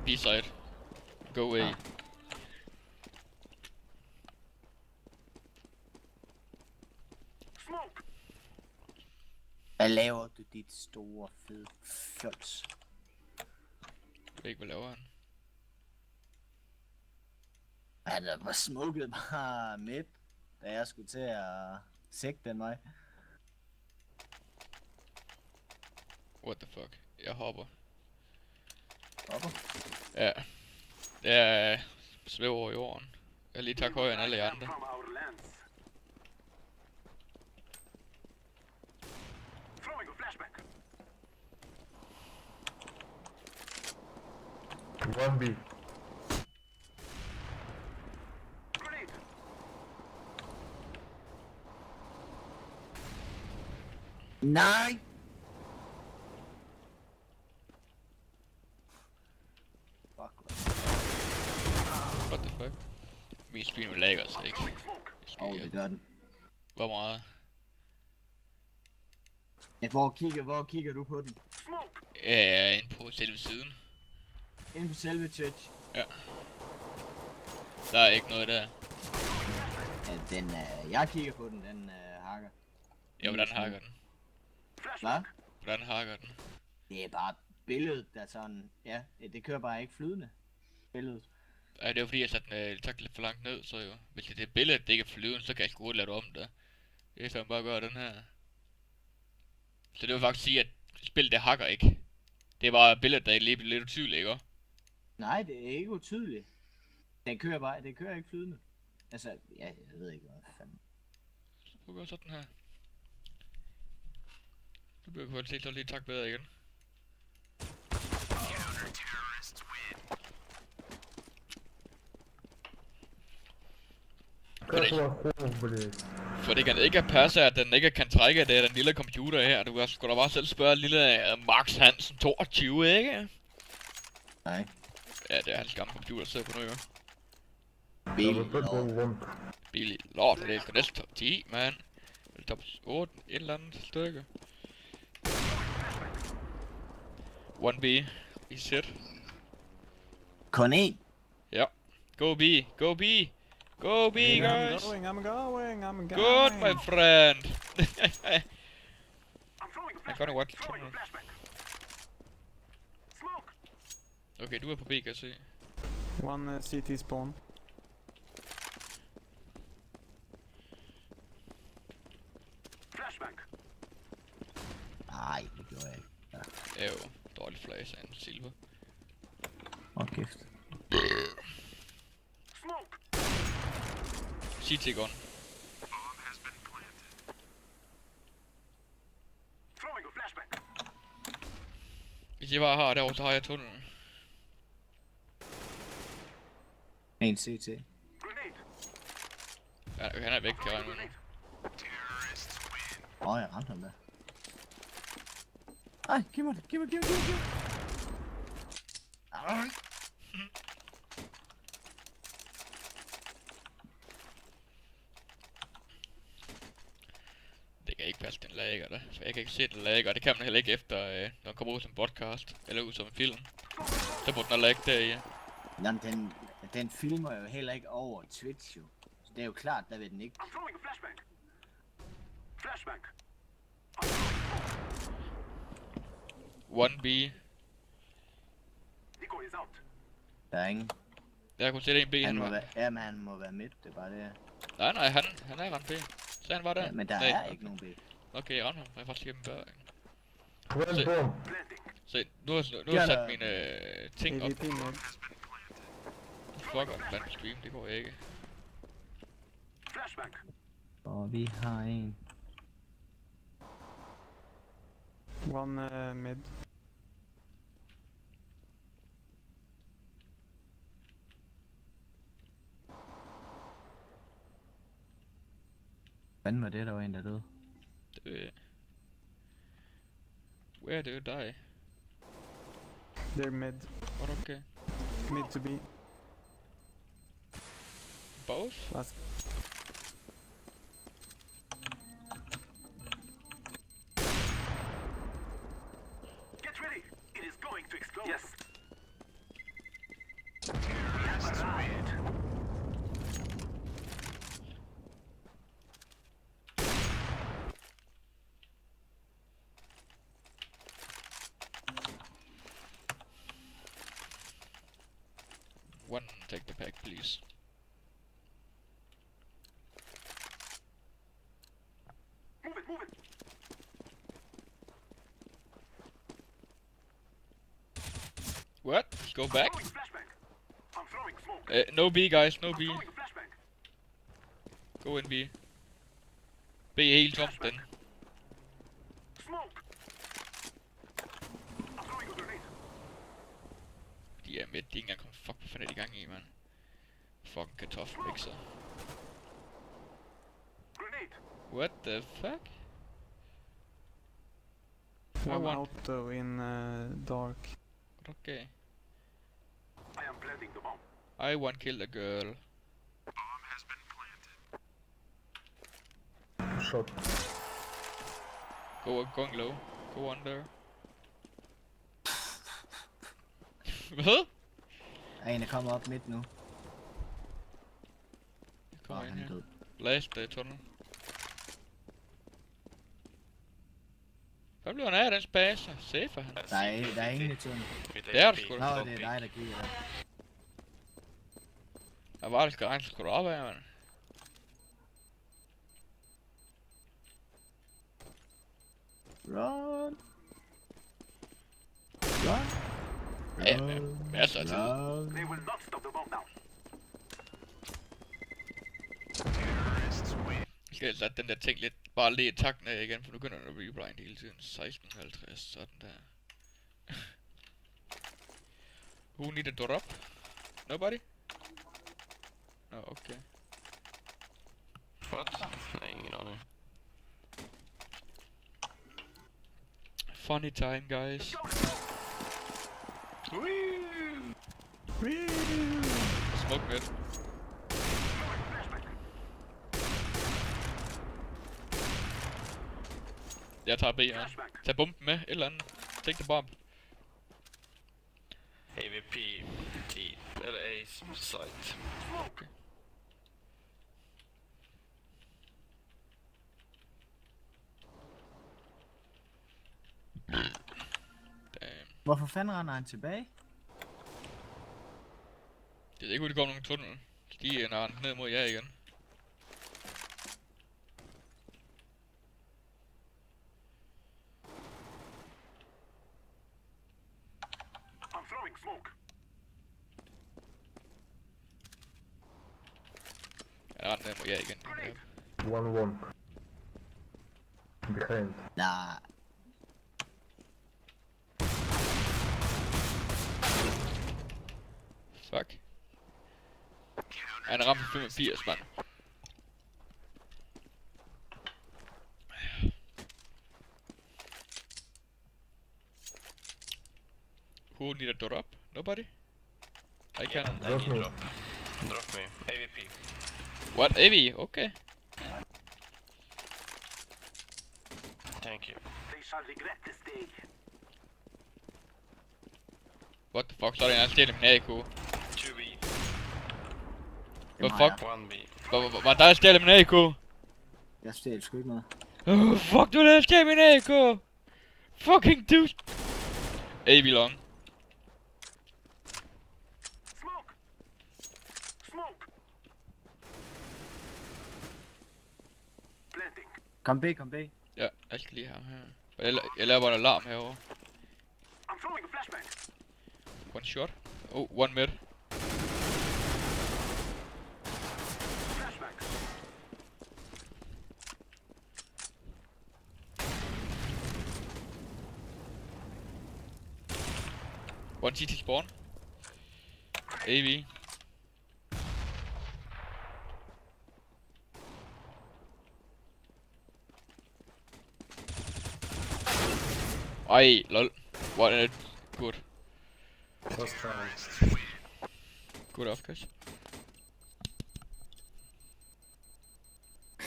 B-side. Go away. Smoke! hvad laver du, dit store fede fjols? Jeg ved ikke, hvad laver han. Der var smukket bare midt, da jeg skulle til at sigte den vej. What the fuck? Jeg hopper. Hopper. Ja. Jeg svæver over jorden. Jeg er lige tak højere end alle jer andre. From our lands. Throwing a flashback. 1B. Grenade. Nej! Fuck. What the fuck? Min stream lagger sig ikke. Det gør den. Hvor meget? Ja, hvor kigger du på den? Jeg er inde på selve siden. Inde på selve Twitch. Ja. Der er ikke noget der. Ja, den, jeg kigger på den, den hakker. Ja, hvordan hakker den? Hvad? Hvordan hakker den? Det er bare billedet, der sådan, ja, det kører bare ikke flydende. Billedet. Ja, det er jo fordi, jeg satte den lidt for langt ned, så jo. Hvis det er billedet, det ikke er flydende, så kan jeg sgu godt lade det om det. Det er så bare gøre den her. Så det vil faktisk sige, at spillet det hakker ikke. Det er bare billedet, der er lidt utydeligt, ikke? Nej, det er ikke utydeligt. Den kører bare, det kører ikke flydende. Altså, ja, jeg ved ikke, hvad fanden. Så prøv at gøre sådan her. Så bliver kvaliteten så lige tak bedre igen. For det kan ikke passe, at den ikke kan trække det af den lille computer her. Du kan sgu da bare selv spørge lille Max Hansen 22, ikke? Nej. Ja, det er hans gamle computer, der sidder på nu, jo. Billig lort, det er sgu næsten top 10, mand. Eller top 8, et eller andet stykke. 1B. I shit. Kun én. Ja. Go B, go B. Go B, guys. I'm going. Good, my friend. I'm throwing a I'm gonna watch. Throwing a flashback. Smoke. Okay, du er på B, kan jeg se. One CT spawn. Flashback. Nej, det gjorde jeg ikke. Ja, jo. Dårlig flash af en silver. Kæft. Smoke. CT gun. Throwing a flashback. Hvis jeg bare har derovre, så har jeg tunnelen. En CT. Grenade. Ja, han er væk, kan jeg regne ud nu. Jeg ramte ham der. Ej, giv mig det, giv mig. Ej. Det kan ikke passe, den lagger der. For jeg kan ikke se, den lagger. Det kan man heller ikke efter, når den kommer ud som podcast. Eller ud som en film. Så burde den have lagget der i. Jamen, den filmer jo heller ikke over Twitch, jo. Så det er jo klart, der vil den ikke. I'm throwing a flashback. Flashback. 1B. Decoy is out. Der er ingen. Der kunne sætte en B, Han han må var. være, jamen, han må være midt, det er bare det her. Nej, han er ramt B. Så han var der. Ja, men der Nej. er ikke nogen B. Okay, jeg ramte ham. Jeg er faktisk igennem bør. One bomb. Så nu har jeg sat mine ting op. AVP mid. Fuck op blandt stream, det går ikke. Flashback. Og vi har en. One mid. Fanden var det, der var en, der døde? Det ved jeg. Where do you die? They're mid. What okay? Mid to be. Both? Last. Get ready. It is going to explode. Yes. We have arrived. One, take the pack, please. Move it, move it. What? Go back? Throwing flashbang. I'm throwing smoke. No B, guys, no B. Throwing a flashbang. Go in B. B helt tomt, den. Smoke. I'm throwing a grenade. De er midt, de er ikke engang kommet. Fuck, hvad fanden er de i gang i, mand? Fucking kartoffelmixer. Grenade. What the fuck? One want- out though in dark. Okay. I am planting the bomb. I want kill the girl. Shot. Going low. Go under. Hvad? Der er en, der kommer op midt nu. Kom ind Han er her. død. Last tunnel. Hvad blev han af den spase? Safer han. Der er ingen i tunnelen. Det er du sgu Nå, da. det er dig, der kigger der. Hvad var det, skal regne sgu da op af, mand? Run! Run! Ja, masser af tid. Run! They will not stop the bomb now. Jeg skal altså den der ting lidt bare lige takten af igen, for nu begynder den at reblind hele tiden. 16.50, sådan der. Who need a drop? Nobody? Nå, okay. What? Nej, ingen aning. Funny time, guys. Smuk med. Jeg tager B'eren. Tag bomben med, et eller andet. Take the bomb. AVP, T, eller A site. Okay. Damn. Hvorfor fanden render han tilbage? Det er ikke ud, der kommer nogen tunnel. De er ned mod jer igen. I'm throwing smoke. Jeg er ned mod jer igen. Ja. 1-1. Behind. Nej. Fuck. Han ramte 85, mand. Who need a drop? Nobody? I can. I Drop need me. drop. Drop me. AVP. What? AV? Okay. Thank you. They shall regret this day. What the fuck? Så er der en anden stjæl med AK. 2B. Hvad har fuck? 1B. Var der stjæl med AK? Jeg stjæler sgu ikke noget. Fuck, du lavede stjæl med AK! Fucking douche! AV long. Smoke. Smoke. Planting. Kom B, kom B. Ja, jeg skal lige have ham her. Jeg laver bare en alarm herovre. I'm throwing a flashbang. One shot. Oh, one mid. Flashbang. One CT spawn. AV. Ej, lol. What good. First try. Good off, guys.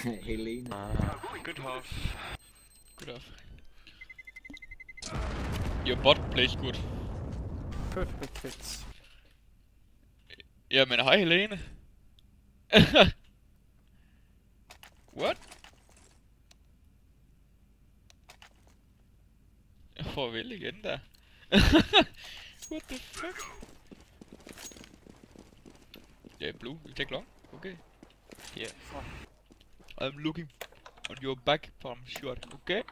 Helene. Good half. Good off. Your bot plays good. Perfect fit. Jamen, hej Helene. What? Jeg får vel igen der. What the fuck? Yeah, blue, you take long? Okay. Yeah. I'm looking on your back from shot, okay?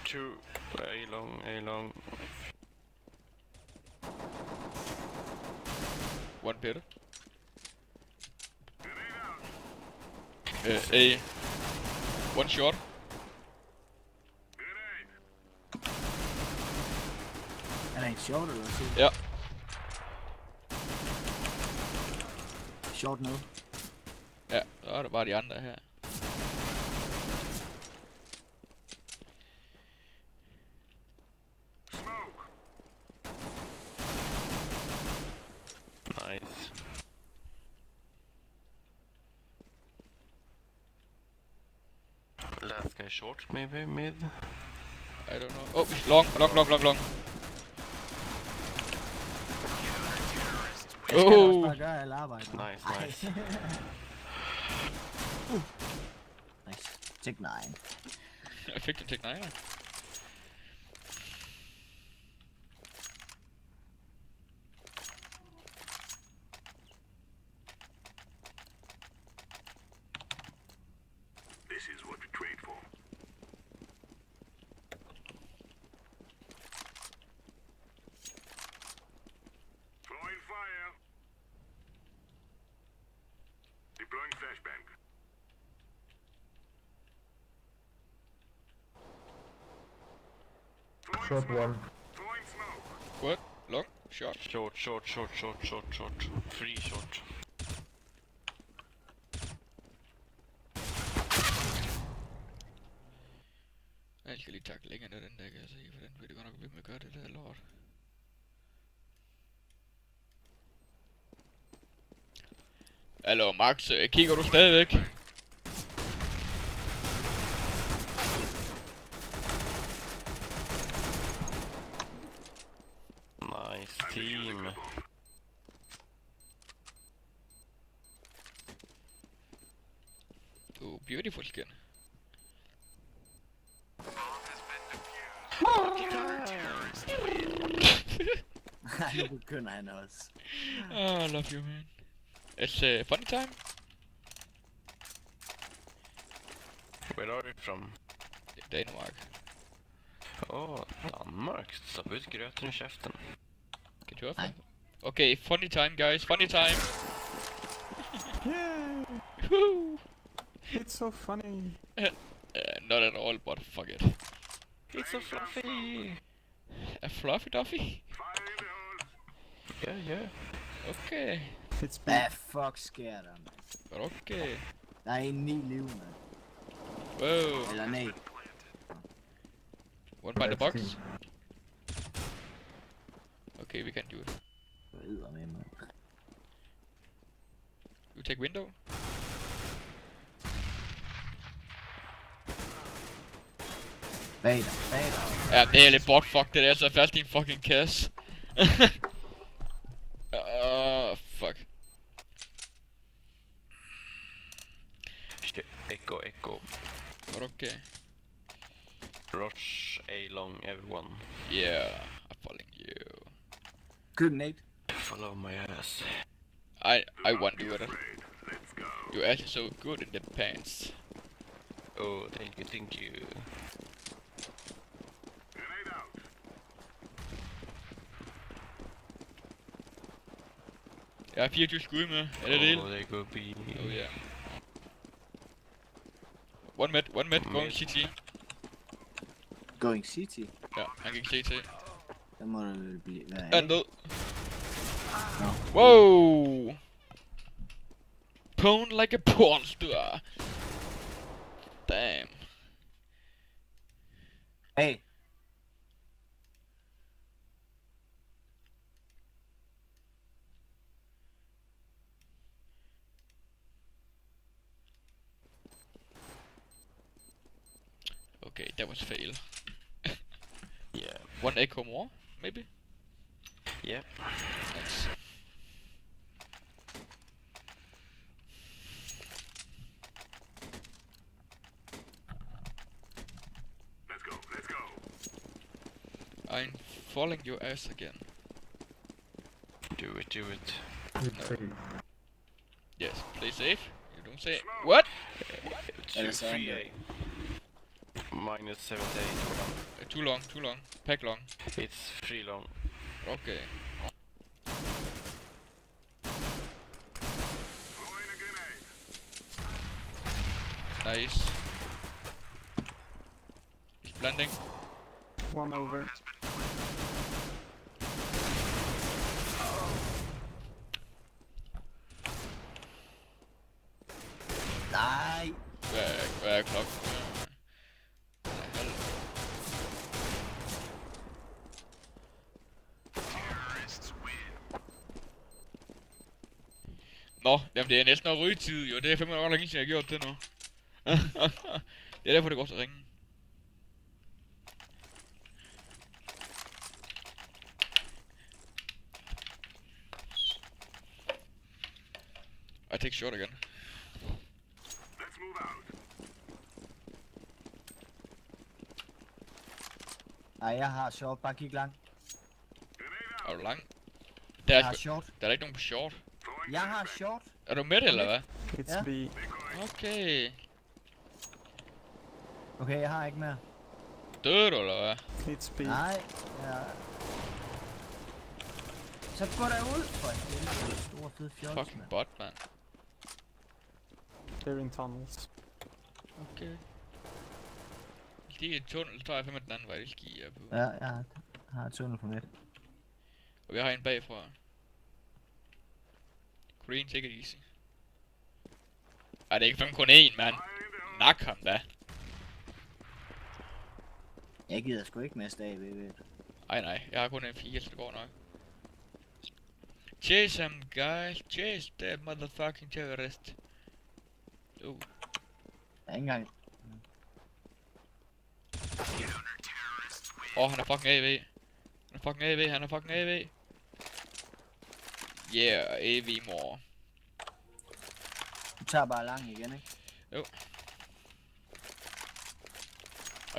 Two. A long, A long. One better. A. One shot. Er der en short eller så? Ja. Short nede. Ja, så er der bare de andre her. Nice. Last guy short, maybe mid. I don't know. Oh, long. Jeg skal også Oh, bare gøre alle arbejde. Nice, nice. Nice. Take 9. jeg fik den take 9'er. This is what we trade for. Throwing fire. Deploying flashbang. Short one. Throwing smoke. What? Long? Shot? Short. Three short. Jeg skal lige takke længere ned den der, kan jeg se, for den vil det godt nok blive med at gøre det der lort. Hallo Max, kigger du stadigvæk? Nice team. Du beautiful skin. Nu begynder han også. I love you, man. It's funny time. Where are you from? Danmark. Danmark. Stoppa ut gröten i käften. Get you off? Okay, funny time, guys. Funny time. Yeah, Woo. it's so funny. Not at all, but fuck it. It's so fluffy. A fluffy duffy? Fire in the hole. Yeah. Okay. It's big. Hvad fuck sker der, mand? But okay. Der er en 9 liv, mand. Whoa. Eller nej. One by the box. Team. Okay, we can do it. Hvad med, mand? You take window. Bag dig. Ja, det er lidt bot fuck, det der, så fast i en fucking kasse. Fuck. Shit. Echo. But okay. Rush A long, everyone. Yeah, I'm following you. Good Nate. Follow my ass. I want to do it. Let's go. You're actually so good in the pants. Oh, thank you. Grenade out. Jeg har 24 skud med. Er det det? Oh, they go B. Oh yeah. One mid, going Mid. CT. Going City. Ja, han gik CT. Der må der vel blive... Hvad Er han død? Nå. Wow! Pwn like a porn star. Damn. Hey. Okay, that was fail. Yeah. One echo more, maybe? Yep. Nice. Let's go. Let's go. I'm falling your ass again. Do it, do it. It's A. Yes, play safe. You don't say what? Eller sagde han det? 3A. Minus 78. Too long, too long. Pack long. It's 3 long. Okay. Throwing a grenade. Nice. He's blending. One over. Nej. Hvad er klokken? Halv. Nå, jamen det er næsten at rygetid, jo. Det er 5 år længe siden, jeg har gjort det nu. Det er derfor, det går så ringe. I take shot again. Let's move out. Nej, jeg har short. Bare kig langt. Grenade out. Er du lang? Der Jeg er, har sgu- short. der er ikke nogen på short. Throwing Jeg har short. Er du med det, eller hvad? It's Yeah. B. Okay. Okay, jeg har ikke mere. Døde du, eller hvad? It's B. Nej. Ja. Så gå der ud for helvede. Store fede fjols, Fucking mand. bot, man. They're in tunnels. Okay. De er i tunnel, så tager jeg 5 af den anden vej, det skal jeg på. Ja, jeg har et tunnel på midt. Og jeg har en bagfra. Green, take it easy. Ej, det er ikke fandme kun én, mand. Nak ham da. Jeg gider sgu ikke mest af, ved. Ej nej, jeg har kun en 4, så det går nok. Chase ham, guys. Chase that motherfucking terrorist. Jeg er ikke engang... Han er fucking AV. Han er fucking AV, han er fucking AV. Yeah, AV more. Du tager bare lang igen, ikke?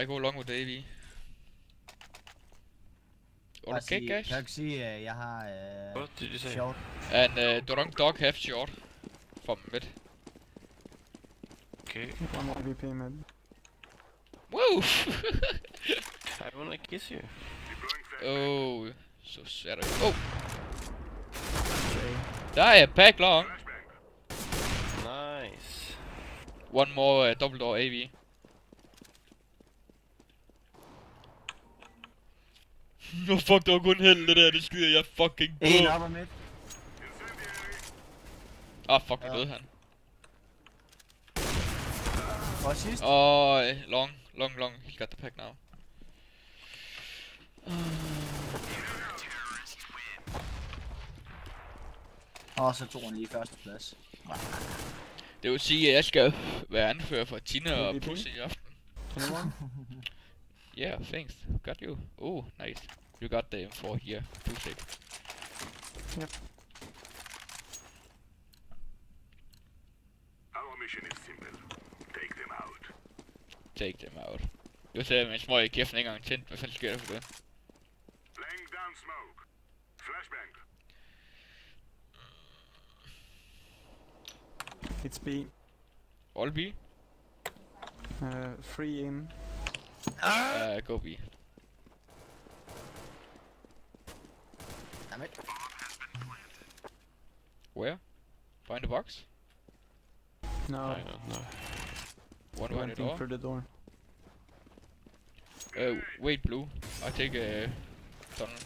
I go along with the AV. Bare Okay, sige- guys. Kan du ikke sige, at jeg har What did you say? short? And Drunk Dog have short. From mid. Okay. One AVP mid. Woo! I wanna kiss you. Oh, so sad. Oh, A. der er pack long. Nice. One more double door AV. Nå fuck, det var kun held det der, det skider jeg fucking på. En op og midt. Ah fuck, hvor døde han. For sidst. Long, he got the pack now. Og så tog han lige første plads. Det vil sige, at jeg skal være anfører for Tina og MVP? Pussy i aften. Anyone? Yeah, thanks. Got you. Oh, nice. You got the M4 here. Pussy. Our mission is simple. Take them out. Take them out. Jeg sagde, men smøg i kæften ikke engang tændt. Hvad fanden sker der for det? Laying down smoke. Flashbang. It's B. All B? 3 in. Go B. Jamen. Where? Find the box? No. I don't know. One He by the went in door? through the door. Wait, blue. I take a tunnel.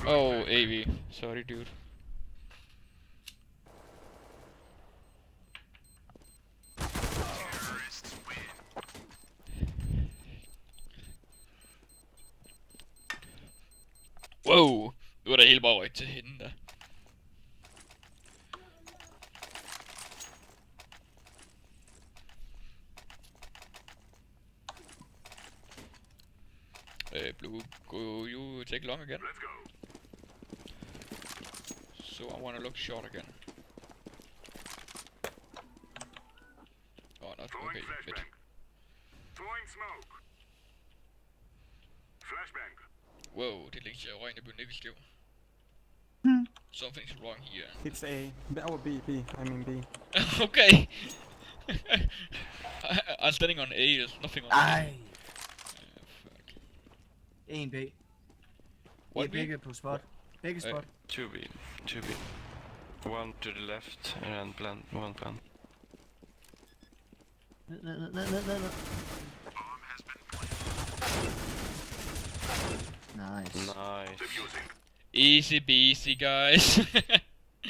Oh, AV. Sorry, dude. Wow! Nu er der hele bare rygt til hende der. Blue, go you take long again? Let's go. So I wanna look short again. Oh, not Throwing okay. Good. flashbang. Throwing smoke. Flashbang. Whoa, det ligger jeg røgn, jeg blev nikkelskæv. Something's wrong here. It's A. Or B, B. I mean B. Okay. I'm standing on A, there's nothing on A. Ej, Fuck. 1 B. I One er B? begge på spot. Begge spot. 2B. 2B. One to the left and plant. One plant. Ned. Nice. Nice. Defusing. Easy peasy, guys.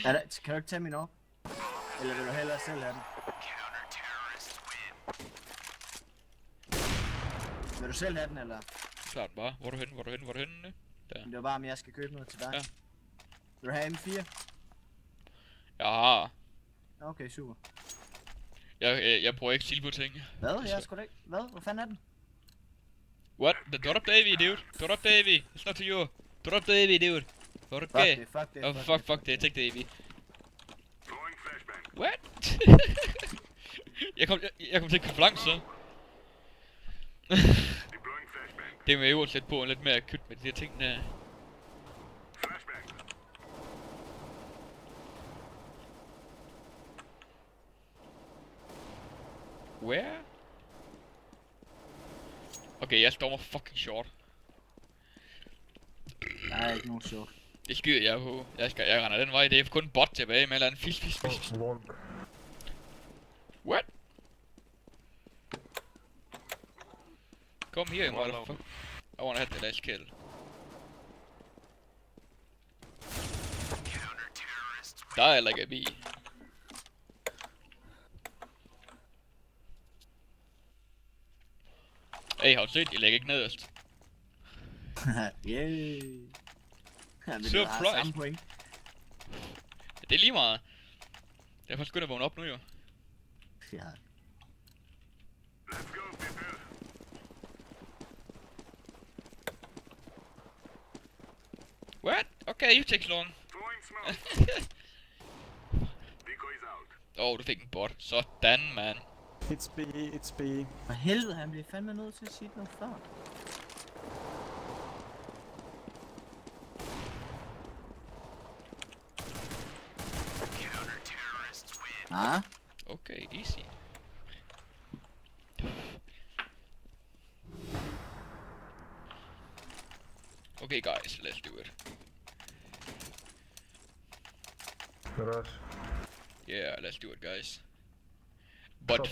Kan du ikke tage min op? Eller vil du hellere selv have den? Vil du selv have den, eller? Klart bare. Hvor er du henne? Hvor er du henne? Der. Det var bare, om jeg skal købe noget til dig. Ja. Vil du have M4? Ja. Okay, super. Jeg bruger ikke silver ting. Hvad? Jeg skulle da ikke. Hvad? Hvor fanden er den? What? Drop the AV, dude. Drop the AV. It's not to you. Drop the AV, dude. Okay. Fuck det. Oh, fuck det. Take the AV. Throwing flashbang. What? jeg kom til at købe langt, så. Deploying flashbang. Det med øvrigt lidt på en lidt mere akut med de her ting der. Flashbang. Where? Okay, jeg stormer fucking short. Der er ikke nogen sjovt. Det skyder jeg på. Jeg render den vej. Det er kun bot tilbage med en eller anden fisk. Long. What? Come here, motherfucker. I wanna have the last kill. Die like a bee. Hey, har du set? Jeg lægger ikke nederst. Yay. Ja, men du har Surprise. samme point. Det er lige meget. Jeg er faktisk begyndt at vågne op nu, jo. Ja. Let's go, people. What? Okay, you take long. Throwing smoke. Decoys out. Du fik en bot. Sådan, man. It's B, it's B. For helvede, han bliver fandme nødt til at sige noget før. Ah, Okay, easy. Okay, guys, let's do it. Rush. Yeah, let's do it, guys. Stop.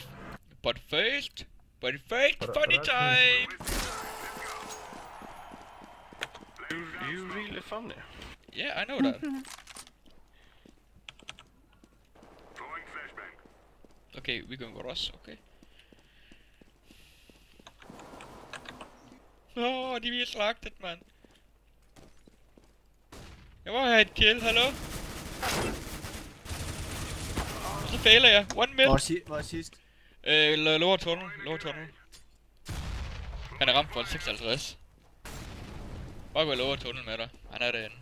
But first, funny Rush. time. You really funny. Yeah, I know that. Throwing flashbang. Okay, we going with us, okay. Åh, de bliver slagtet, mand. Jeg må have et kill, hallo? Og så fejler jeg. One mil. hvor er sidst? Lower tunnel. Han er ramt for 56. Bare gå i lower tunnel med dig. Han er derinde.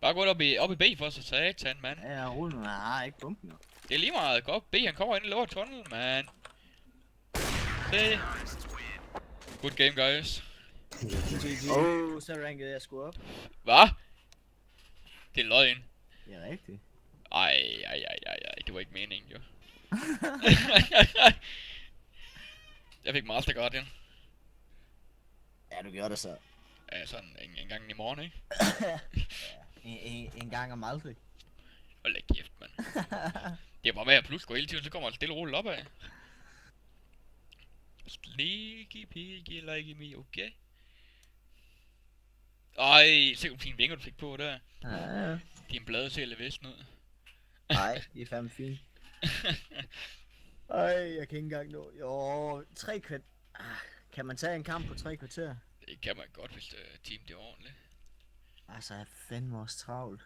Bare gå op i B for så satan, mand. Ja, rolig nu, han har ikke bumpen jo. Det er lige meget. Gå op B, han kommer ind i lower tunnel, man. Se. Good game, guys. Så rankede jeg sgu op. Hvad? Det er løgn. Det er rigtigt. Ej. Det var ikke meningen, jo. Jeg fik Master Guardian. Ja, du gjorde det så. Ja, sådan en gang i morgen, ikke? En gang om aldrig. Hold da kæft, mand. Det er bare med at plusko hele tiden, så kommer han stille og roligt opad. Sneaky piggy like me, okay? Ej, se hvor fine vinger du fik på der. Ja, Din blade ser lidt væsen ud. nej, det er fandme fint. Ej, jeg kan ikke engang nå. Jo, 3 kvarter. Kan man tage en kamp på 3 kvarter? Det kan man godt, hvis team det er ordentligt. Altså, jeg er fandme også travlt.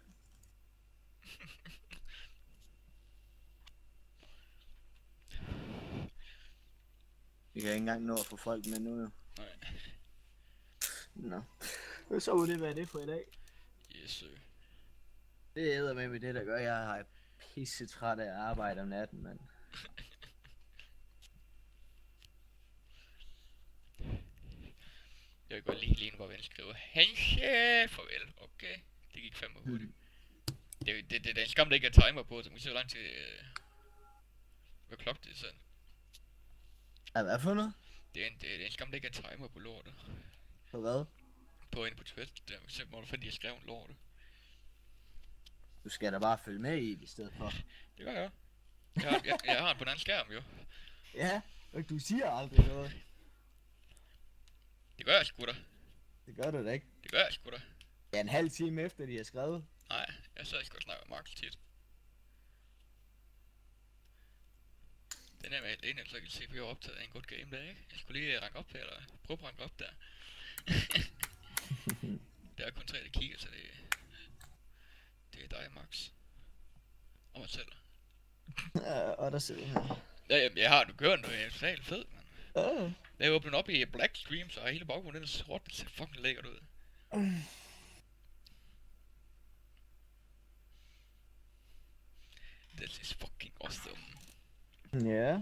Vi kan ikke engang nå at få folk med nu, jo. Nej. Nå. Så må det være det for i dag. Yes, sir. Det æder med det, der gør, jeg er pisse træt af at arbejde om natten, mand. Jeg kan godt lige nu, hvor ven skriver, Hanse, farvel. Okay, det gik fandme hurtigt. Det er en skam, der ikke er timer på, så man kan se, hvor lang tid... hvad klokken det er sådan. Hvad for noget? Det er en skam, der ikke er timer på lortet. For hvad? På inde på Twitch, der man kan se, hvor du fandt, de har skrevet lortet. Du skal da bare følge med i stedet for. Det gør jeg. Jeg har den på en anden skærm, jo. Ja, og du siger aldrig noget. Det gør jeg sgu da. Det gør du da ikke. Det gør jeg sgu da. Ja, en halv time efter de har skrevet. Nej, jeg sad sgu og snakke med Mark tit. Den er med alene, så jeg kan se, at vi har optaget en god game der, ikke? Jeg skulle lige ranke op her, eller prøve at ranke op der. Der er kun 3, der kigger, så det er dig, Max. Og mig selv. Og der sidder her. Ja, jeg har du kørt noget, jeg er totalt fed, man. Jeg åbnet op i Black Stream, så hele baggrunden er sort, det ser fucking lækkert ud. This is fucking awesome. Ja.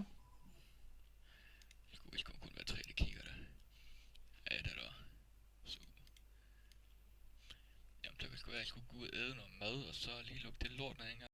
Det skulle vist kun være 3, der kigger der. Ja, det er der. Super. Jamen, så kan sgu være, at jeg skulle gå ud og æde noget mad, og så lige lukke det lort ned en gang.